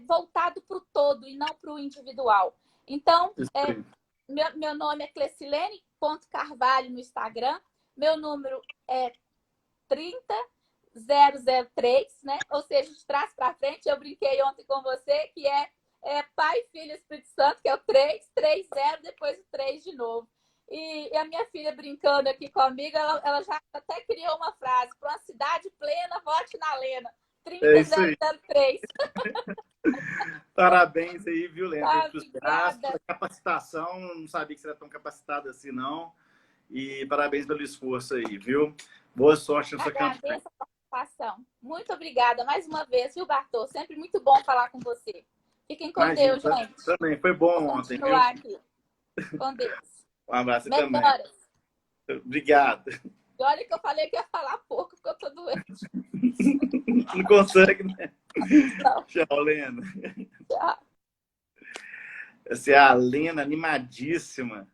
voltado para o todo e não para o individual. Então, meu nome é Clecilene.carvalho no Instagram, meu número é 30003, né? Ou seja, de trás para frente, eu brinquei ontem com você, que é Pai, Filho e Espírito Santo, que é o 330, depois o 3 de novo. E a minha filha brincando aqui comigo, ela já até criou uma frase: para uma cidade plena, vote na Lena. 30003. Parabéns aí, viu, Lena? Obrigada. Capacitação, não sabia que você era tão capacitada assim, não. E parabéns pelo esforço aí, viu? Boa sorte nessa campanha. participação. Muito obrigada mais uma vez, viu, Bartô? Sempre muito bom falar com você. Fiquem com Deus, gente. Também foi bom Vou ontem, viu? continuar aqui. Com Deus. Um abraço também. Melhoras. Obrigado. E olha que eu falei que ia falar pouco, porque eu tô doente. Não consegue, né? Não. Tchau, Lena. Tchau. Essa é a Lena, animadíssima.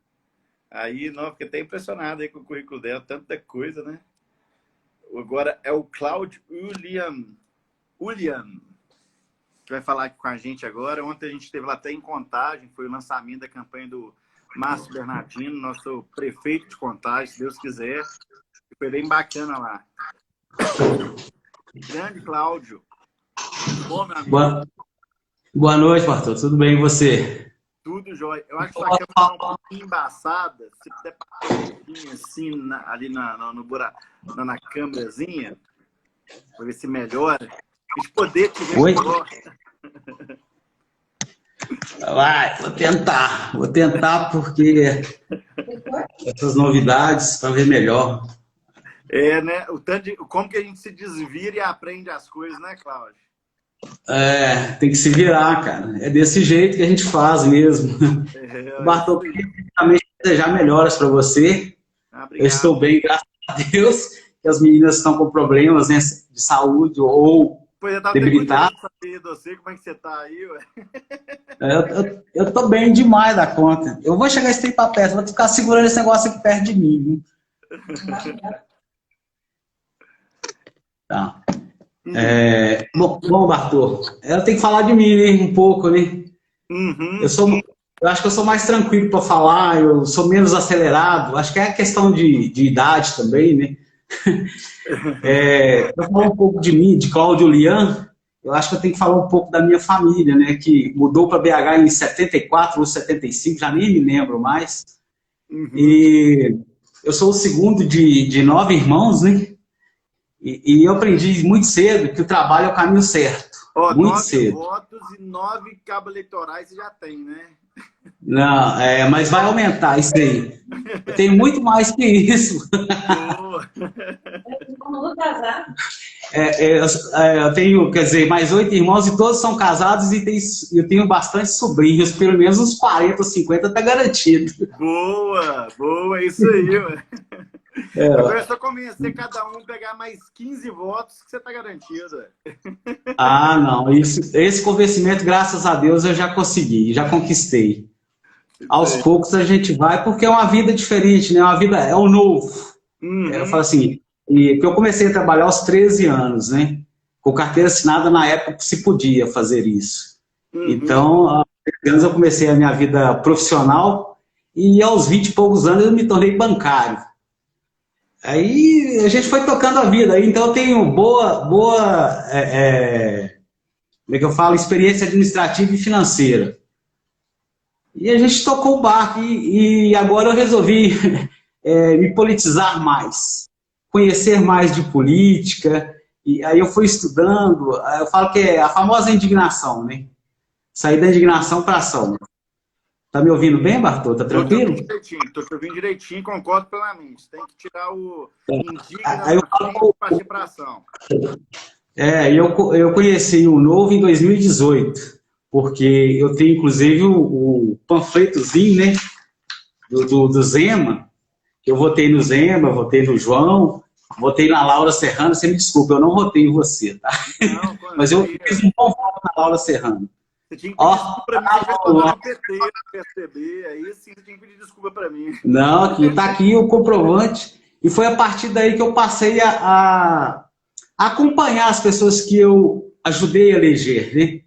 Aí, não, fiquei até impressionado aí com o currículo dela, tanta coisa, né? Agora é o Cláudio Ulian, que vai falar aqui com a gente agora. Ontem a gente esteve lá até em Contagem, foi o lançamento da campanha do Márcio Bernardino, nosso prefeito de Contagem, se Deus quiser. Foi bem bacana lá. Grande Cláudio. Bom, meu amigo. Boa noite, Bartô. Tudo bem e você? Tudo jóia. Eu acho que sua câmera está um pouquinho embaçada. Se puder passar um pouquinho assim, ali na câmerazinha, para ver se melhora. A gente poder te ver melhor. Vai, vou tentar porque essas novidades para ver melhor. É, né? Como que a gente se desvira e aprende as coisas, né, Cláudio? É, tem que se virar, cara. É desse jeito que a gente faz mesmo. Bartô, queria também desejar melhoras para você. Eu estou bem, graças a Deus, que as meninas estão com problemas, né, de saúde ou debilitadas. Saber de você, como é que você tá aí, ué? Eu tô bem demais da conta. Eu vou chegar esse tempo pra perto, vou ficar segurando esse negócio aqui perto de mim, viu? Tá. Bom, Bartô, eu tenho que falar de mim, né, um pouco, né? Uhum. Eu acho que eu sou mais tranquilo para falar, eu sou menos acelerado. Acho que é questão de idade também, né? Para falar um pouco de mim, de Cláudio Lian, eu acho que eu tenho que falar um pouco da minha família, né? Que mudou para BH em 74 ou 75, já nem me lembro mais. Uhum. E eu sou o segundo de 9 irmãos, né? E eu aprendi muito cedo que o trabalho é o caminho certo. Ó, muito 9 cedo. votos e 9 cabos eleitorais você já tem, né? Não, mas vai aumentar isso aí. Eu tenho muito mais que isso. Eu tenho, quer dizer, mais 8 irmãos e todos são casados e eu tenho bastante sobrinhos, pelo menos uns 40 ou 50 tá garantido. Boa, isso aí, ué. Agora é só convencer cada um a pegar mais 15 votos que você tá garantido, ué. Ah, não, esse convencimento, graças a Deus, eu já consegui, já conquistei. Aos poucos a gente vai, porque é uma vida diferente, né? É um novo. Uhum. Eu falo assim, porque eu comecei a trabalhar aos 13 anos, né? Com carteira assinada na época que se podia fazer isso. Uhum. Então, aos 13 anos eu comecei a minha vida profissional e aos 20 e poucos anos eu me tornei bancário. Aí a gente foi tocando a vida. Então eu tenho como é que eu falo? Experiência administrativa e financeira. E a gente tocou o barco e agora eu resolvi me politizar mais, conhecer mais de política, e aí eu fui estudando, eu falo que é a famosa indignação, né? Sair da indignação para a ação. Tá me ouvindo bem, Bartô? Tá tranquilo? Tô te ouvindo direitinho, concordo plenamente. Tem que tirar o aí eu falo partir para ação. Eu conheci o Novo em 2018. Porque eu tenho, inclusive, o panfletozinho, né, do Zema. Eu votei no Zema, votei no João, votei na Laura Serrano. Você me desculpa, eu não votei em você, tá? Não, mas eu fiz um bom voto na Laura Serrano. Você tinha que pedir desculpa para mim, você já votou no PT, no PSDB, aí sim você tinha que pedir desculpa para mim. Não, tá aqui o comprovante. E foi a partir daí que eu passei a acompanhar as pessoas que eu ajudei a eleger, né?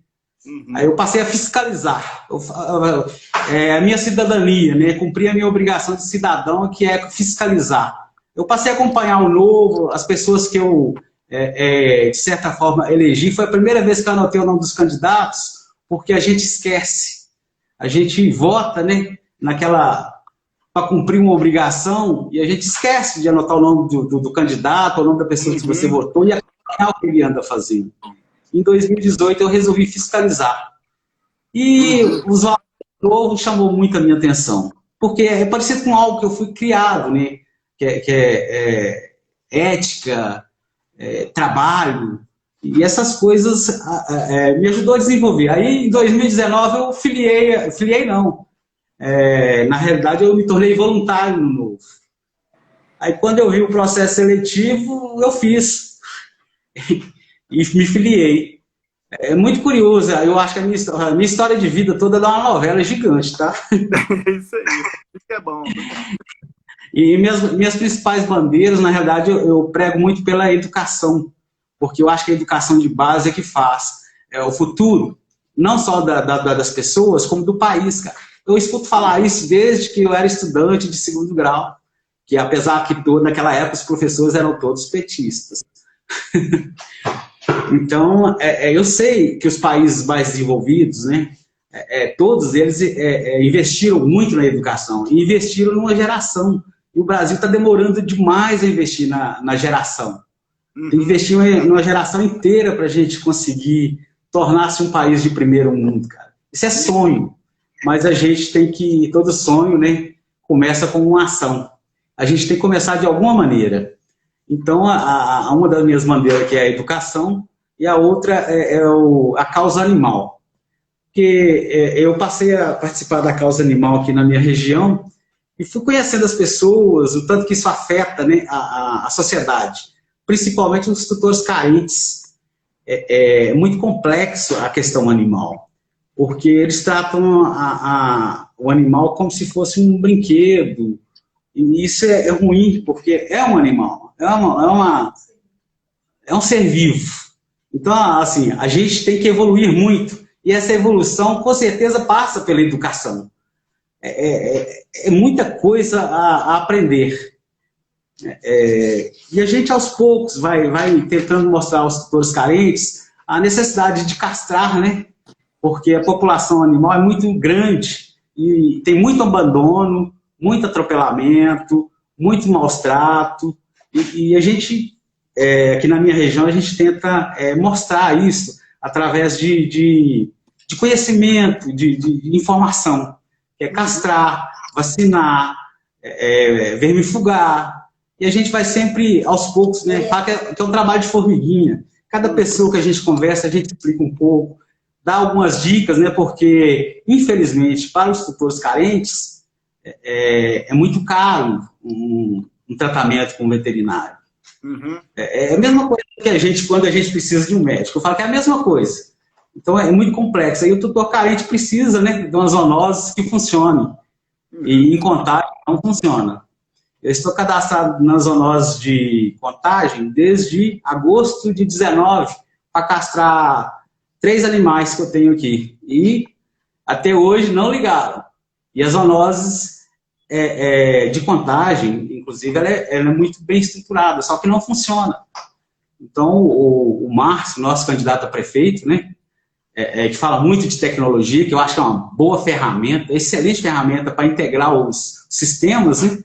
Uhum. Aí eu passei a fiscalizar a minha cidadania, né? Cumprir a minha obrigação de cidadão, que é fiscalizar. Eu passei a acompanhar o Novo, as pessoas que eu, de certa forma, elegi. Foi a primeira vez que eu anotei o nome dos candidatos, porque a gente esquece. A gente vota, né? Para cumprir uma obrigação, e a gente esquece de anotar o nome do candidato, o nome da pessoa que você votou e acompanhar o que ele anda fazendo. Em 2018 eu resolvi fiscalizar. E o usuário novo chamou muito a minha atenção. Porque é parecido com algo que eu fui criado, né? Que é ética, trabalho, e essas coisas me ajudou a desenvolver. Aí, em 2019, eu filiei não. Na realidade, eu me tornei voluntário no Novo. Aí, quando eu vi o processo seletivo, eu fiz. E me filiei. É muito curioso, eu acho que a minha história de vida toda dá uma novela gigante, tá? Isso aí, isso que é bom. E minhas principais bandeiras, na realidade, eu prego muito pela educação, porque eu acho que a educação de base é que faz o futuro, não só das pessoas, como do país, cara. Eu escuto falar isso desde que eu era estudante de 2º grau, que apesar que naquela época os professores eram todos petistas. Então, eu sei que os países mais desenvolvidos, né, todos eles investiram muito na educação, e investiram numa geração. E o Brasil está demorando demais a investir na geração. Investir numa geração inteira para a gente conseguir tornar-se um país de primeiro mundo, cara. Isso é sonho, mas a gente tem que, todo sonho, né, começa com uma ação. A gente tem que começar de alguma maneira. Então, uma das minhas bandeiras que é a educação, e a outra é a causa animal. Porque eu passei a participar da causa animal aqui na minha região e fui conhecendo as pessoas, o tanto que isso afeta, né, a sociedade, principalmente os tutores carentes. É muito complexo a questão animal, porque eles tratam o animal como se fosse um brinquedo, e isso é ruim, porque é um animal, é um ser vivo. Então, assim, a gente tem que evoluir muito, e essa evolução, com certeza, passa pela educação. É muita coisa a aprender. E a gente, aos poucos, vai tentando mostrar aos tutores carentes a necessidade de castrar, né? Porque a população animal é muito grande, e tem muito abandono, muito atropelamento, muito maus trato, e a gente, aqui na minha região, a gente tenta mostrar isso através de conhecimento, de informação, que é castrar, vacinar, vermifugar, e a gente vai sempre, aos poucos, né, que é um trabalho de formiguinha. Cada pessoa que a gente conversa, a gente explica um pouco, dá algumas dicas, né, porque, infelizmente, para os tutores carentes, é muito caro um tratamento com veterinário. É a mesma coisa que a gente, quando a gente precisa de um médico. Eu falo que é a mesma coisa. Então, é muito complexo. Aí o tutor carente precisa, né, de uma zoonose que funcione. E em Contagem não funciona. Eu estou cadastrado na zoonose de Contagem desde agosto de 19 para castrar 3 animais que eu tenho aqui. E até hoje não ligaram. E as zoonoses de Contagem, inclusive, ela é muito bem estruturada, só que não funciona. Então, o Márcio, nosso candidato a prefeito, né, que fala muito de tecnologia, que eu acho que é uma boa ferramenta, excelente ferramenta para integrar os sistemas, né?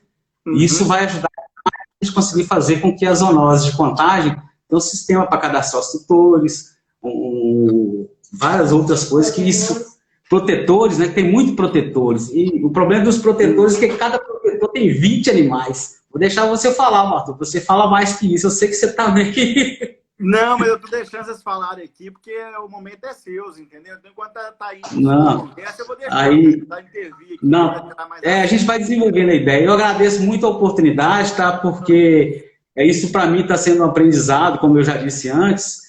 E isso vai ajudar a gente conseguir fazer com que as zoonoses de Contagem tenham um sistema para cadastrar os tutores, várias outras coisas que isso... Protetores, né? Tem muitos protetores. E o problema dos protetores é que cada protetor tem 20 animais. Vou deixar você falar, Arthur. Você fala mais que isso. Eu sei que você está meio que... Não, mas eu tô deixando vocês falarem aqui, porque o momento é seu, entendeu? Então, enquanto tá indo não, conversa, eu vou deixar aí, intervir aqui. Não, a gente vai desenvolvendo a ideia. Eu agradeço muito a oportunidade, tá? Porque isso para mim está sendo um aprendizado, como eu já disse antes.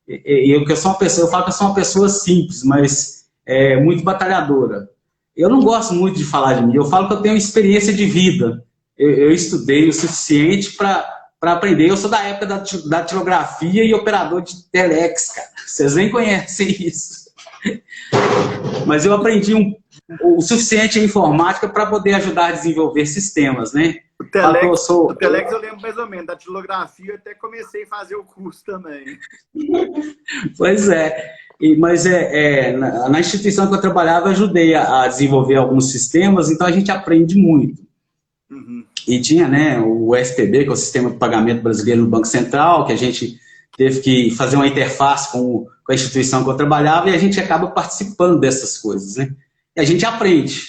Eu falo que eu sou uma pessoa simples, mas muito batalhadora. Eu não gosto muito de falar de mim. Eu falo que eu tenho experiência de vida. Eu estudei o suficiente para aprender. Eu sou da época da datilografia e operador de telex, cara. Vocês nem conhecem isso. Mas eu aprendi o suficiente em informática para poder ajudar a desenvolver sistemas, né? O telex eu lembro mais ou menos. Da datilografia eu até comecei a fazer o curso também. Pois é. Mas na instituição que eu trabalhava, eu ajudei a desenvolver alguns sistemas, então a gente aprende muito. E tinha, né, o SPB, que é o Sistema de Pagamento Brasileiro no Banco Central, que a gente teve que fazer uma interface com a instituição que eu trabalhava, e a gente acaba participando dessas coisas, né? E a gente aprende,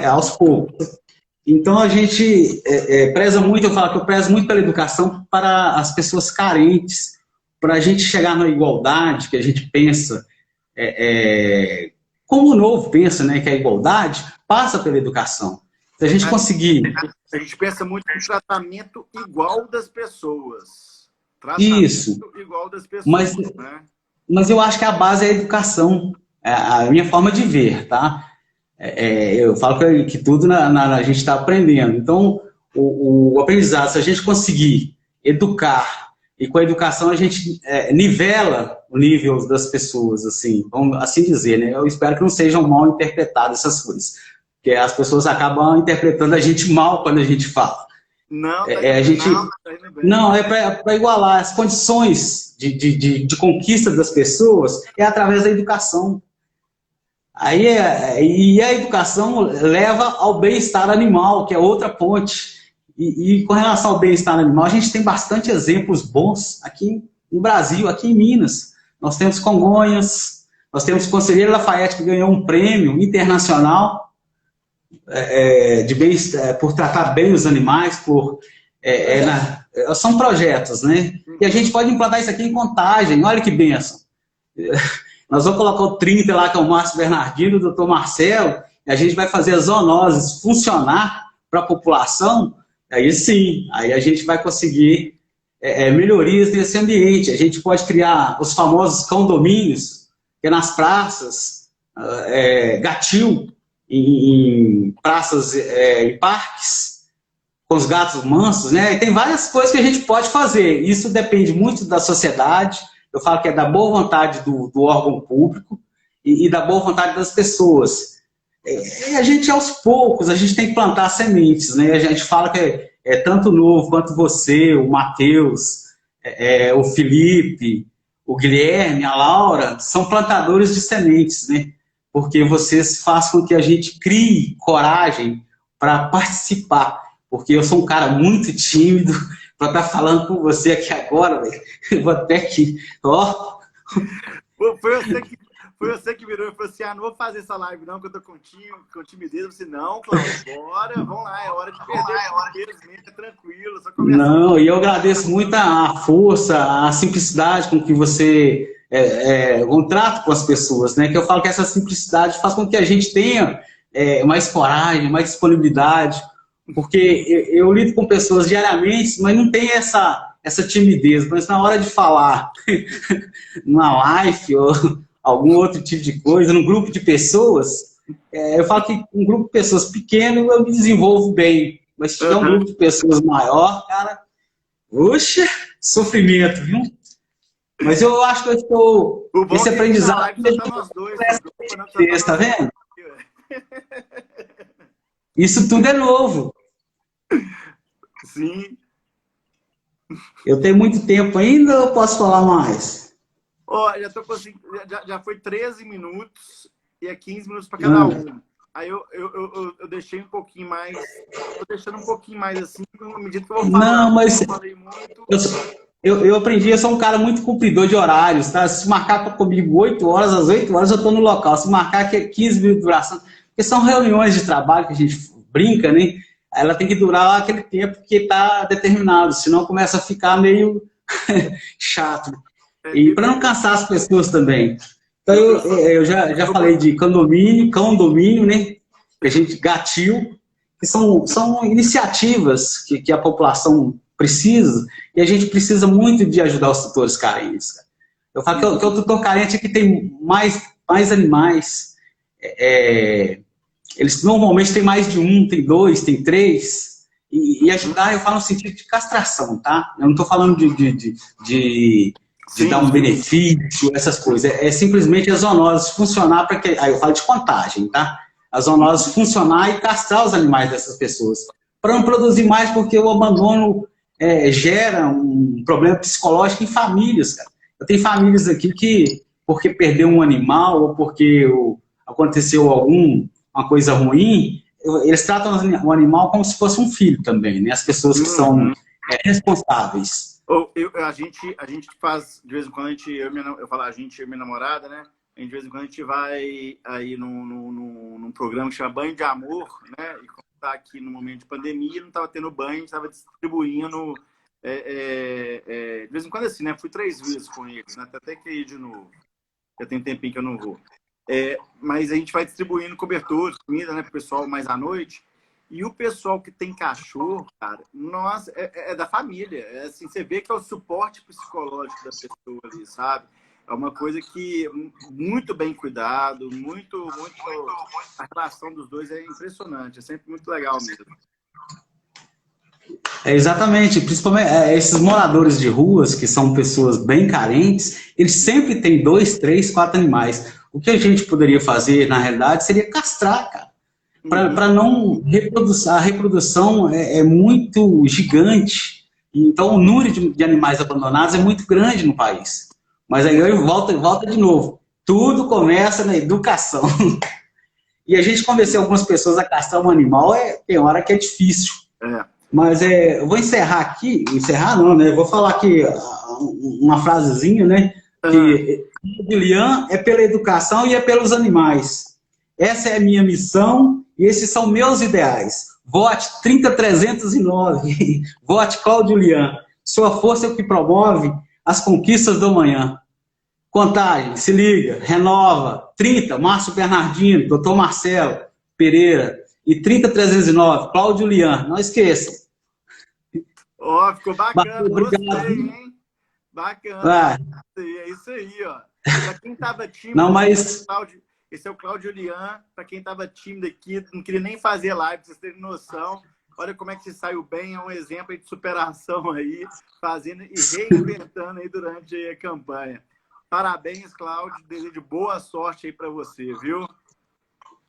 aos poucos. Então a gente preza muito, eu falo que eu prezo muito pela educação para as pessoas carentes, para a gente chegar na igualdade que a gente pensa, como o Novo pensa, né, que a igualdade passa pela educação. Se a gente conseguir... A gente pensa muito em tratamento igual das pessoas. Isso. Igual das pessoas, mas eu acho que a base é a educação, a minha forma de ver, tá? Eu falo que tudo a gente está aprendendo. Então, o aprendizado, se a gente conseguir educar, e com a educação a gente nivela o nível das pessoas, assim, vamos assim dizer, né? Eu espero que não sejam mal interpretadas essas coisas, porque as pessoas acabam interpretando a gente mal quando a gente fala. Não, não, é para igualar as condições de conquista das pessoas, é através da educação. E a educação leva ao bem-estar animal, que é outra ponte. E com relação ao bem-estar animal, a gente tem bastante exemplos bons aqui no Brasil, aqui em Minas. Nós temos Congonhas, nós temos o Conselheiro Lafayette, que ganhou um prêmio internacional por tratar bem os animais, são projetos, né? E a gente pode implantar isso aqui em Contagem, olha que bênção. Nós vamos colocar o 30 lá, que é o Márcio Bernardino, o doutor Marcelo, e a gente vai fazer as zoonoses funcionar para a população, aí sim, aí a gente vai conseguir melhorias nesse ambiente. A gente pode criar os famosos condomínios, que é nas praças, gatil, em praças, em parques, com os gatos mansos, né? E tem várias coisas que a gente pode fazer. Isso depende muito da sociedade. Eu falo que é da boa vontade do órgão público e da boa vontade das pessoas. E a gente, aos poucos, a gente tem que plantar sementes, né? A gente fala que tanto o Novo quanto você, o Matheus, o Felipe, o Guilherme, a Laura, são plantadores de sementes, né? Porque vocês fazem com que a gente crie coragem para participar. Porque eu sou um cara muito tímido, para estar falando com você aqui agora, velho. Eu vou até que... Ó. Foi você que virou e falou assim, não vou fazer essa live não, que eu tô com timidez. Eu disse, não, Cláudio, bora, vamos lá, é hora de perder, é tranquilo. Só não, e eu agradeço muito a força, a simplicidade com que você contrata com as pessoas, né? Que eu falo que essa simplicidade faz com que a gente tenha mais coragem, mais disponibilidade, porque eu lido com pessoas diariamente, mas não tem essa timidez, mas na hora de falar numa live ou algum outro tipo de coisa, num grupo de pessoas, eu falo que um grupo de pessoas pequeno eu me desenvolvo bem, mas se tiver um grupo de pessoas maior, cara, oxe, sofrimento, viu? Mas eu acho que eu estou... Esse aprendizado... Tá vendo? Isso tudo é novo. Sim. Eu tenho muito tempo ainda ou posso falar mais? Já foi 13 minutos e é 15 minutos para cada um. Aí eu deixei um pouquinho mais. Estou deixando um pouquinho mais assim, à medida que eu vou falar. Não, mas eu falei muito. Eu aprendi, eu sou um cara muito cumpridor de horários, tá? Se marcar comigo 8 horas, às 8 horas eu estou no local. Se marcar que é 15 minutos de duração, porque são reuniões de trabalho que a gente brinca, né? Ela tem que durar aquele tempo que está determinado, senão começa a ficar meio chato. E para não cansar as pessoas também. Então eu já falei de condomínio, né? Que a gente gatil, que são iniciativas que a população precisa, e a gente precisa muito de ajudar os tutores carentes. Eu falo que o tutor carente é que tem mais animais. Eles normalmente têm mais de um, tem 2, tem 3. E ajudar, eu falo no sentido de castração, tá? Eu não estou falando de dar um benefício, essas coisas. É simplesmente as zoonoses funcionar para que... Aí eu falo de contagem, tá? As zoonoses funcionar e castrar os animais dessas pessoas. Para não produzir mais, porque o abandono gera um problema psicológico em famílias, cara. Eu tenho famílias aqui que, porque perdeu um animal ou porque aconteceu uma coisa ruim, eles tratam o animal como se fosse um filho também, né? As pessoas que são responsáveis. A gente faz, de vez em quando, eu falo a gente e minha namorada, né? De vez em quando a gente vai aí num programa que chama Banho de Amor, né? está aqui no momento de pandemia, não estava tendo banho, a gente estava distribuindo de vez em quando assim, né? Fui 3 vezes com eles, né? Até que ir de novo. Já tem um tempinho que eu não vou. Mas a gente vai distribuindo cobertores, comida, né, pro pessoal mais à noite. E o pessoal que tem cachorro, cara, nossa, é da família. Assim, você vê que é o suporte psicológico da pessoa ali, sabe? É uma coisa que muito bem cuidado, muito... A relação dos dois é impressionante, é sempre muito legal mesmo. Exatamente, principalmente esses moradores de ruas, que são pessoas bem carentes, eles sempre têm 2, 3, 4 animais. O que a gente poderia fazer, na realidade, seria castrar, cara. Para não reproduzir. A reprodução é muito gigante. Então, o número de animais abandonados é muito grande no país. Mas aí eu volta de novo. Tudo começa na educação. E a gente convencer algumas pessoas a castrar um animal, tem hora que é difícil. Mas eu vou encerrar aqui. Encerrar não, né? Eu vou falar aqui uma frasezinha, né? Que Julian é pela educação e é pelos animais. Essa é a minha missão e esses são meus ideais. Vote 30309. Vote Cláudio Julian. Sua força é o que promove as conquistas do amanhã. Contagem, se liga, renova. 30, Márcio Bernardino, Dr. Marcelo Pereira. E 30309, Cláudio Julian. Não esqueçam. Ficou bacana. Gostei, hein? Bacana. É isso aí, ó. Pra quem tava tímido, não, mas... esse é o Cláudio Julian. Pra quem tava tímido aqui, não queria nem fazer live, pra vocês terem noção. Olha como é que você saiu bem, é um exemplo de superação aí, fazendo e reinventando aí durante a campanha. Parabéns, Cláudio. Desejo boa sorte aí para você, viu?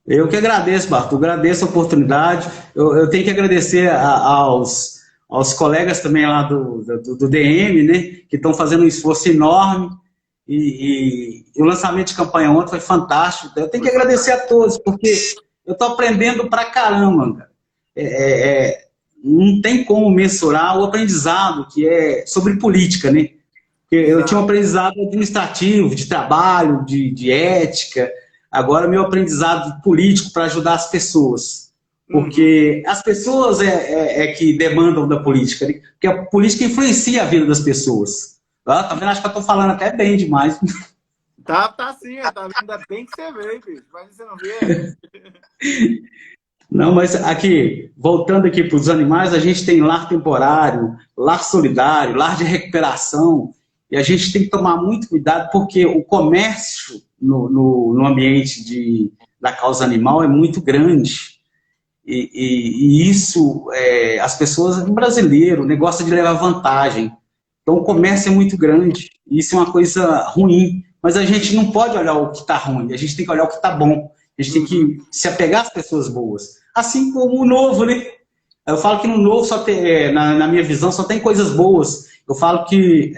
Eu que agradeço, Bartô. Agradeço a oportunidade. Eu tenho que agradecer aos colegas também lá do DM, né? Que estão fazendo um esforço enorme. E o lançamento de campanha ontem foi fantástico. Eu tenho que agradecer a todos, porque eu estou aprendendo pra caramba, cara. Não tem como mensurar o aprendizado que é sobre política, né? Eu tinha um aprendizado administrativo, de trabalho, de ética. Agora, meu aprendizado político para ajudar as pessoas. Porque as pessoas que demandam da política, né? Porque a política influencia a vida das pessoas. Tá vendo? Acho que eu estou falando até bem demais. Tá sim, tá vendo? Ainda bem que você veio, bicho. Mas você não vê. Não, mas aqui, voltando aqui para os animais, a gente tem lar temporário, lar solidário, lar de recuperação, e a gente tem que tomar muito cuidado porque o comércio no ambiente da causa animal é muito grande. E isso, as pessoas, o brasileiro, gosta de levar vantagem. Então o comércio é muito grande, e isso é uma coisa ruim, mas a gente não pode olhar o que está ruim, a gente tem que olhar o que está bom. A gente tem que se apegar às pessoas boas. Assim como o novo, né? Eu falo que no novo, na minha visão, só tem coisas boas. Eu falo que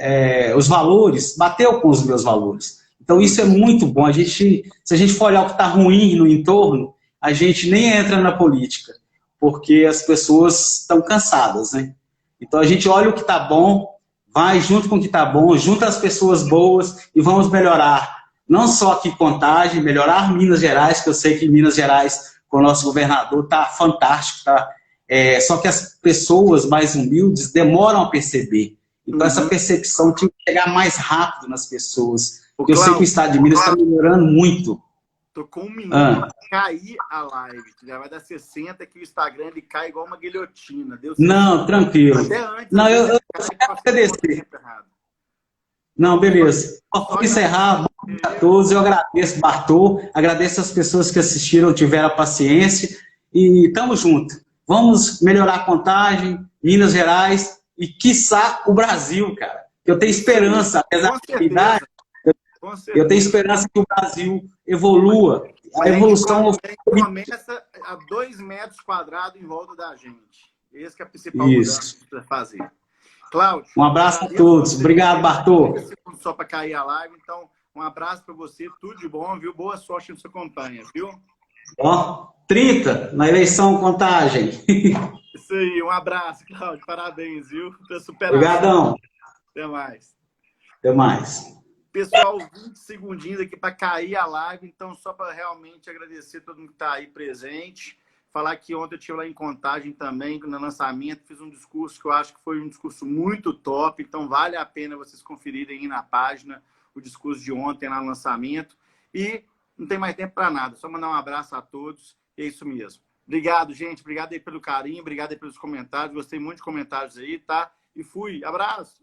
os valores, bateu com os meus valores. Então isso é muito bom. Se a gente for olhar o que está ruim no entorno, a gente nem entra na política, porque as pessoas estão cansadas, né? Então a gente olha o que está bom, vai junto com o que está bom, junta as pessoas boas e vamos melhorar. Não só aqui Contagem, melhorar Minas Gerais, que eu sei que Minas Gerais, com o nosso governador, está fantástico, tá? Só que as pessoas mais humildes demoram a perceber. Então essa percepção tinha que chegar mais rápido nas pessoas. Porque eu sei que o estado de Minas está melhorando muito. Tô com 1 minuto para cair a live. Já vai dar 60 que o Instagram ele cai igual uma guilhotina. Não, tranquilo. Até antes. Não, eu quero agradecer. Não, beleza. Vou encerrar. A todos, eu agradeço, Bartô, agradeço as pessoas que assistiram, tiveram a paciência e estamos juntos. Vamos melhorar a Contagem, Minas Gerais e, quiçá, o Brasil, cara. Eu tenho esperança, apesar da idade, eu tenho esperança que o Brasil evolua. A evolução começa a 2 metros quadrados em volta da gente. Esse que é a principal mudança que precisa fazer. Cláudio, um abraço a todos. Obrigado, Bartô. Só para cair a live, então um abraço para você, tudo de bom, viu? Boa sorte na sua campanha, viu? 30 na eleição Contagem. Isso aí, um abraço, Cláudio, parabéns, viu? Obrigadão. Até mais. Até mais. Pessoal, 20 segundinhos aqui para cair a live, então só para realmente agradecer a todo mundo que está aí presente. Falar que ontem eu estive lá em Contagem também, no lançamento, fiz um discurso que eu acho que foi um discurso muito top, então vale a pena vocês conferirem aí na página o discurso de ontem lá no lançamento. E não tem mais tempo para nada, só mandar um abraço a todos, e é isso mesmo. Obrigado, gente, obrigado aí pelo carinho, obrigado aí pelos comentários, gostei muito de comentários aí, tá? E fui, abraço!